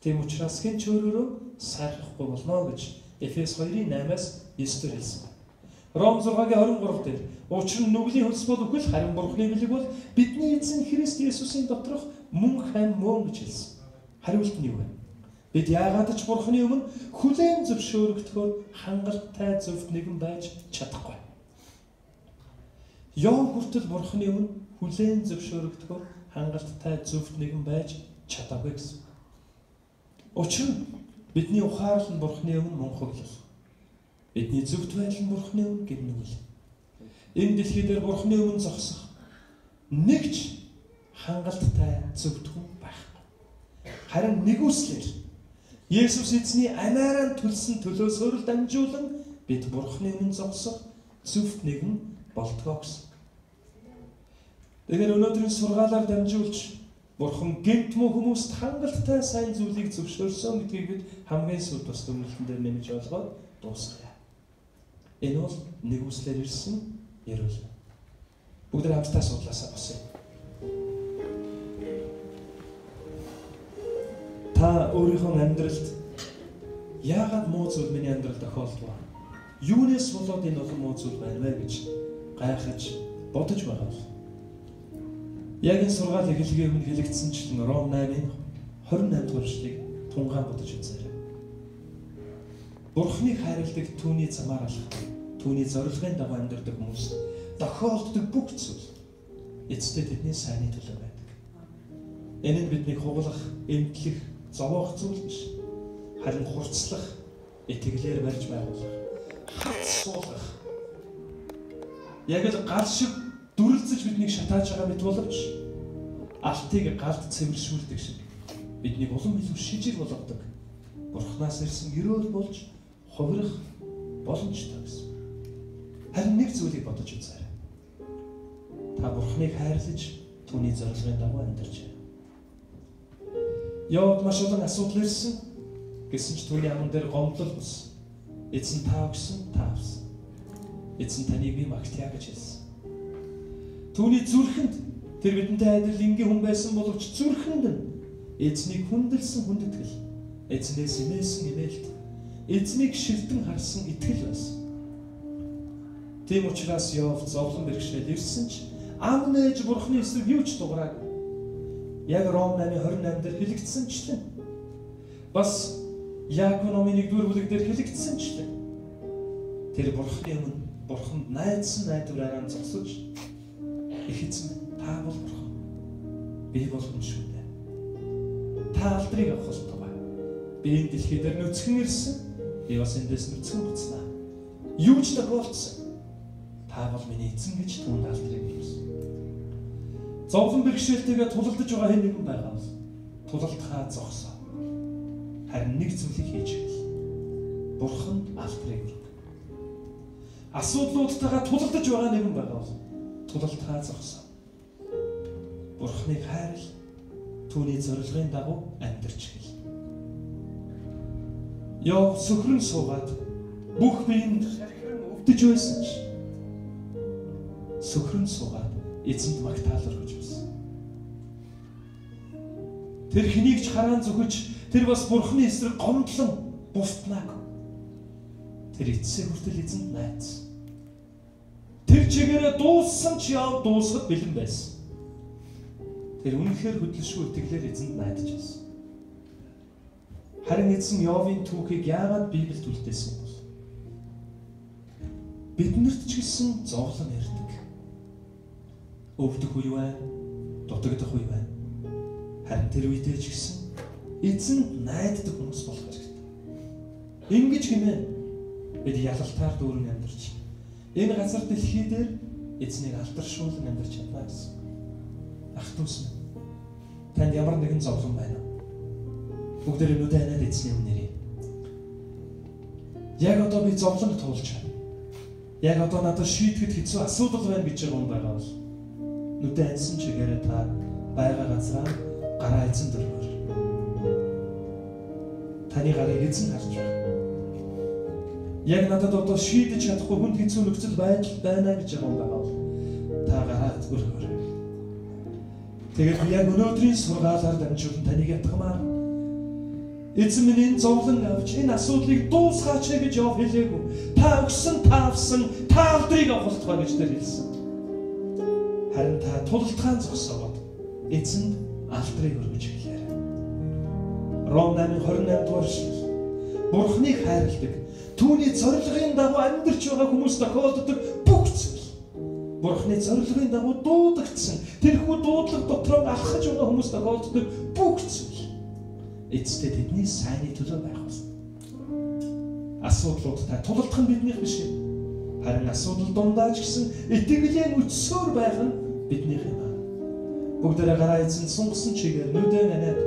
Тийм учраас хэн ч өөрөөрөө сайрахгүй болно гэж Эфес 2:8-аас 9-дэр хэлсэн. Ром 6:23 дээр учир нь нүглийн хөлс бол үгүй л харин Бурханы бэлэг бол бидний эзэн Христ Есүсийн доторх мөн хань мөн гэж хэлсэн. Хариулт нь юу вэ? Бид яагаад ч Бурханы өмнө хүлээн зөвшөөрөгдөхөөр хангалттай зөвхт нэгэн байж чадахгүй. Йов хүртэл Бурханы өмнө хүлээн зөвшөөрөгдөхөөр хангалттай зөвхт нэгэн байж чадаагүй гэсэн. Учир нь бидний ухаарал нь Бурханы өмнө мөнхөглөл. Бидний зөвхт байдал нь Бурханы өмнө гимнүгэл. Энэ дэлхий дээр Бурханы өмнө зогсох нэгч хангалттай зөвхт хүн байхгүй. Харин нэгүслэр Есүс эзний амиараа төлсөн төлөөсөөр дамжуулан бид Бурханы өмнө зогсох зөвхт нэгэн болтгоо гэсэн. Тэгэхээр өнөөдрийн сургаалаар дамжуулж Бурхан гэмт муу хүмүүст хангалттай сайн зүйлийг зөвшөөрсөн гэдгийг бид хамгийн сүүлд бас дүгнэлтэн дээр нэмж ойлгоод дуусгая. Энэ бол нэгүслэр ирсэн ерөөл. Бүгд хамтдаа судлаасаа босъё. Та өөрийнхөө амьдралд яагаад муу зүйл миний амьдралд тохиолдов? Юунаас болоод энэ олон муу зүйл байна вэ гэж гайхаж бодож байгаа бол. Яг энэ сургаал эхлэхийн өмнө хэлэгдсэнчлэн Ром 8:28 дугаар эшлэгийг тунгаан бодож үзээрэй. Бурхныг хайрладаг түүний замаар алах, түүний зорилгын дагуу амьдардаг хүмүүс тохиолддог бүх зүйл эцэстээ тэдний сайнны төлөө байдаг. Энэ нь биднийг хугалах, эмтлэх, зовоох зүйл биш. Харин хурцлах, итгэлээр барьж байгуулах, хац суулгах. Яг л гал шиг дүрлцэж биднийг шатааж байгаа мэт боловч алтыг галд цэвэршүүлдэг шиг биднийг улам илүү шижиг болгодог. Бурханаас ирсэн ерөөл болж хувирах боломжтой гэсэн. Харин нэг зүйлийг бодож үзээрэй. Та Бурханыг хайрлаж түүний зорилгын дагуу амьдарч байна. Йовд маш олон асуудал ирсэн. Гэсэн ч түүний аман дээр гомдол бус. Эзэн та өгсөн, та авсан. Эзэн таныг би магтъя гэж хэлсэн. Түүний зүрхэнд тэр бидэнтэй адил ингийн хүн байсан боловч зүрхэнд нь эзнийг хүндэлсэн хүндэтгэл, эзнээс инээсэн инээлт, эзнийг шилдэн харсан итгэл байсан. Тийм учраас Йов зовлон бэрхшээл ирсэн ч ам нээж Бурханы эсрэг юу ч дугаараагүй. Яг Ром 8:28 дээр хэлэгдсэнчлэн бас Яаков номын 1-р бүлэг дээр хэлэгдсэнчлэн тэр Бурханы өмнө Бурханд найдсан найдвараараа зогсож их эзэн та бол Бурхан. Би бол хүн шүү дээ. Та алдрыг авах болтугай. Би энэ дэлхий дээр нүцгэн ирсэн. Би бас эндээс нүцгэн буцнаа. Юу ч тохиолдсон. Та бол миний эзэн гэж түүнд алдрыг хэлсэн. Зовлон бэрхшээлтэйгээ тулалдаж байгаа хэн нэгэн байгаа бол тулалдахаа зогсоо. Харин нэг зүйлийг хийж хэл. Бурханд алдрыг өгөх. Асуудлуудтайгаа тулалдаж байгаа нэгэн байгаа бол тулалдахаа зогсоо. Бурханыг хайрл, түүний зорилгын дагуу амьдарч хэл. Йов сөхрөн суугаад бүх биеинд өвдөж байсан ч сөхрөн суугаад эзэнд магтаал өргөж байсан. Тэр хэнийг ч хараан зүгэж тэр бас Бурханы эсрэг гомдлон буфтнааг. Тэр эцсээ хүртэл эзэнд найдсан. Тэр чигээрээ дууссан ч яв дуусахад бэлэн байсан. Тэр үнэхээр хөдлөшгүй итгэлээр эзэнд найдаж байсан. Харин эзэн Йовын түүхийг яагаад Библиэд үлдээсэн бол биднэрт ч гэсэн зовлон ирдэг. Өвдөх үе байна, дутагдах үе байна. Харин тэр үедээ ч гэсэн эзэнд найддаг хүмүүс болох хэрэгтэй. Ингэж хэмээн бид ялалтаар дүүрэн амьдарч энэ газар дэлхий дээр эзнийг алдаршуулан амьдарч чадна гэсэн. Ах дүүс минь, танд ямар нэгэн зовлон байна уу? Бүгдээ нүдэ ханаад эзний өмнө ирье. Яг одоо би зовлонд туулж байна. Яг одоо надад шийдэхэд хэцүү асуудал байна гэж юм байгаа бол нүдэ хансан чигээрээ та байгаа газраа гараа эзэн дөрвөр. Таны гарыг эзэн харж байна. Яг надад одоо шийдэж чадахгүй хүнд хэцүү нөхцөл байдал байна гэж юм байгаа бол та гараа өргөр. Тэгээд яг өнөөдрийн сургаалаар дамжуулан таныг ятгамаар эзэн минь энэ зовлон авч энэ асуудлыг дуусгаач гэж яв хэлээгүй. Та өгсөн, та авсан, та алдрыг авалтгаа гэж тэр хэлсэн. Харин та тултгаан зогсоод эзэнд алдрыг өргөж хэлээрэй. Ром 8:28 дугаар эшлэл. Бурхныг хайрладаг, түүний зорилгын дагуу амьдарч байгаа хүмүүс тохиолддог бүх зүйл. Бурхны зорилгын дагуу дуудагдсан тэрхүү дуудлага дотроо алхаж байгаа хүмүүс тохиолддог бүх зүйл эцэстээ тэдний сайнны төлөө байх болно. Асуудлуудтай тулалдах нь биднийх биш юм. Харин асуудал дундаа ч гэсэн итгэлийн өцсөөр байх нь биднийх юм. Бүгдээрээ гараа эзэн сунгасан чигээр нүдэн ханаад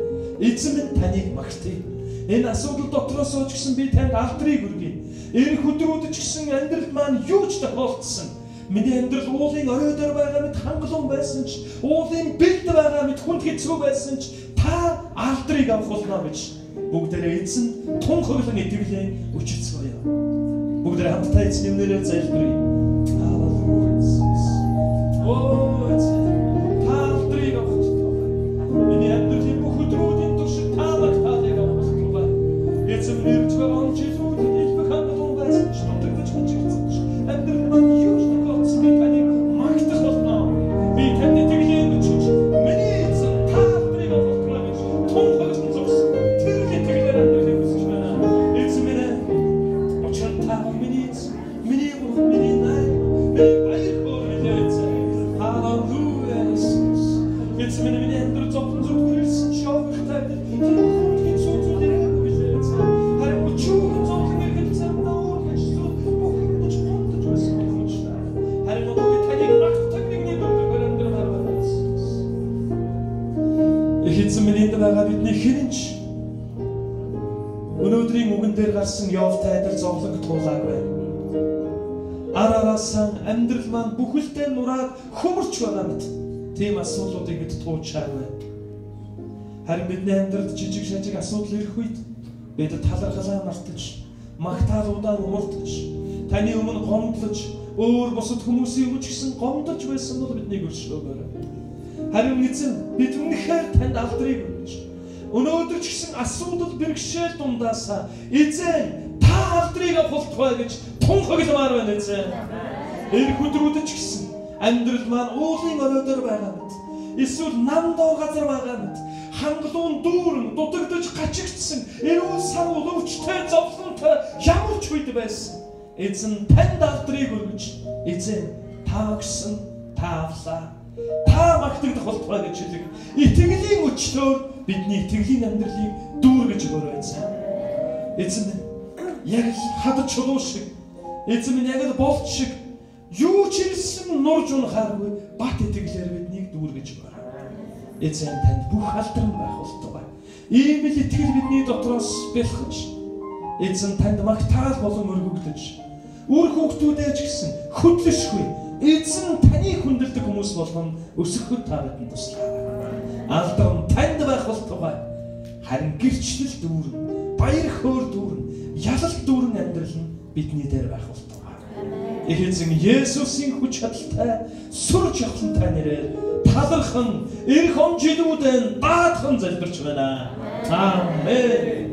эзэн минь таныг магтъя. Энэ асуудал дотроос ч гэсэн би танд алдрыг өргөе. Ирэх өдрүүд ч гэсэн амьдралд маань юу ч тохиолдсон. Миний амьдрал уулын орой дээр байгаа мэт хангалуун байсан ч, уулын бэлд байгаа мэт хүнд хэцүү байсан ч та алдрыг авах болно гэж бүгдээрээ эзэн тунхаглан итгэлийн өчөцгөөе. Бүгдээрээ хамтдаа эзний нэрээр залбирая. Оо эзэн, та алдрыг авах болно. Миний амьдралын бүх өдрүүдийн туршид та магтаалыг авах болно. Эзэн нэрж байгаа он жилүүдэд илбэг хангалуун байсан ч, дутагдаж хүнчилсэн ч амьдрал маань юу ч тохиолдсон би таныг магтах болно. Би танд итгэлийн өчөж миний эзэн та алдрыг авах тунхаглан зогсон. Тэр итгэлээр амьдралыг үсэж байна. Эзэн минь очир та миний най миний баяр хөөрөлөө эзэн. Халелуя Иесус. Эзэн минь миний амьдрал зовлон зүрхлсэн шоогтой. Хүүхдийн сүнсүүдээр үгүй эзэн. Харин өчүүхэн зовлон иргэлцэн нуур гэж зүг бүхэнд ч хүндэж байсан юм шиг. Харин одоо таныг магтах нэгний дөрвөр амьдрал байна Иесус. Эзэн минь энд байгаа бидний хинч өнөөдрийн үгэн дээр гарсан Йовтай адил зовлонг туулаагүй. Арараасан амьдрал маань бүхэлдээ нураад хөмөрч байгаа мэт тийм асуудлуудыг бид туучаагүй. Харин бидний амьдралд жижиг шажиг асуудал ирэх үед бид талархлаа мартаж, магтаалуудаа умартаж, таны өмнө гомдлож, өөр бусад хүмүүсийн өмнө ч гэсэн гомдож байсан бол биднийг өршөөгөөрэй. Харин эзэн бид үнэхээр танд алдрыг өргөж, өнөөдөр ч гэсэн асуудал бэрхшээл дундаасаа эзэн та алдрыг авалтгай гэж тунхагламаар байна эзэн. Ирэх өдрүүд ч гэсэн амьдрал маань уулын орой дээр байгаа мэт, эсвэл нам доо газар байгаа мэт, хангалуун дүүрэн дутагдаж гачигдсан эрүүл сарвал өвчтэй зовлонтой ямар ч үед байсан. Эзэн танд алдрыг өргөж, эзэн та өгсөн, та авлаа, та магтагдах болтугай гэж хэлэг. Итгэлийн өчлөөр бидний итгэлийн амьдралыг дүүргэж өгөөрэй эзэн. Эзэн яг хадаж чулуу шиг, эзэн минь яг болт шиг юу ч ирсэн нурж унахааргүй бат итгэлээр биднийг дүүргэж өгөөрэй. Эзэн танд бүх алдран байх болтугай. Ийм л итгэл бидний дотроос бэлхэж, эзэн танд магтаал болон өргөгдөж, үр хүүхдүүдээ ч гэсэн хөдлөшгүй эзэн таны хүндэлдэг хүмүүс болгон өсөхөд та бидэнд туслаарай. Алдран танд байх болтугай. Харин гэрчлэл дүүрэн, баяр хөөр дүүрэн, ялалт дүүрэн амьдрал нь бидний дээр байх болтугай. Эзэн Есүсийн хүч чадалтай сүр жавхлантай нэрээр талархан, эрх он жилүүдэн даатхан залбирч байна. Амен.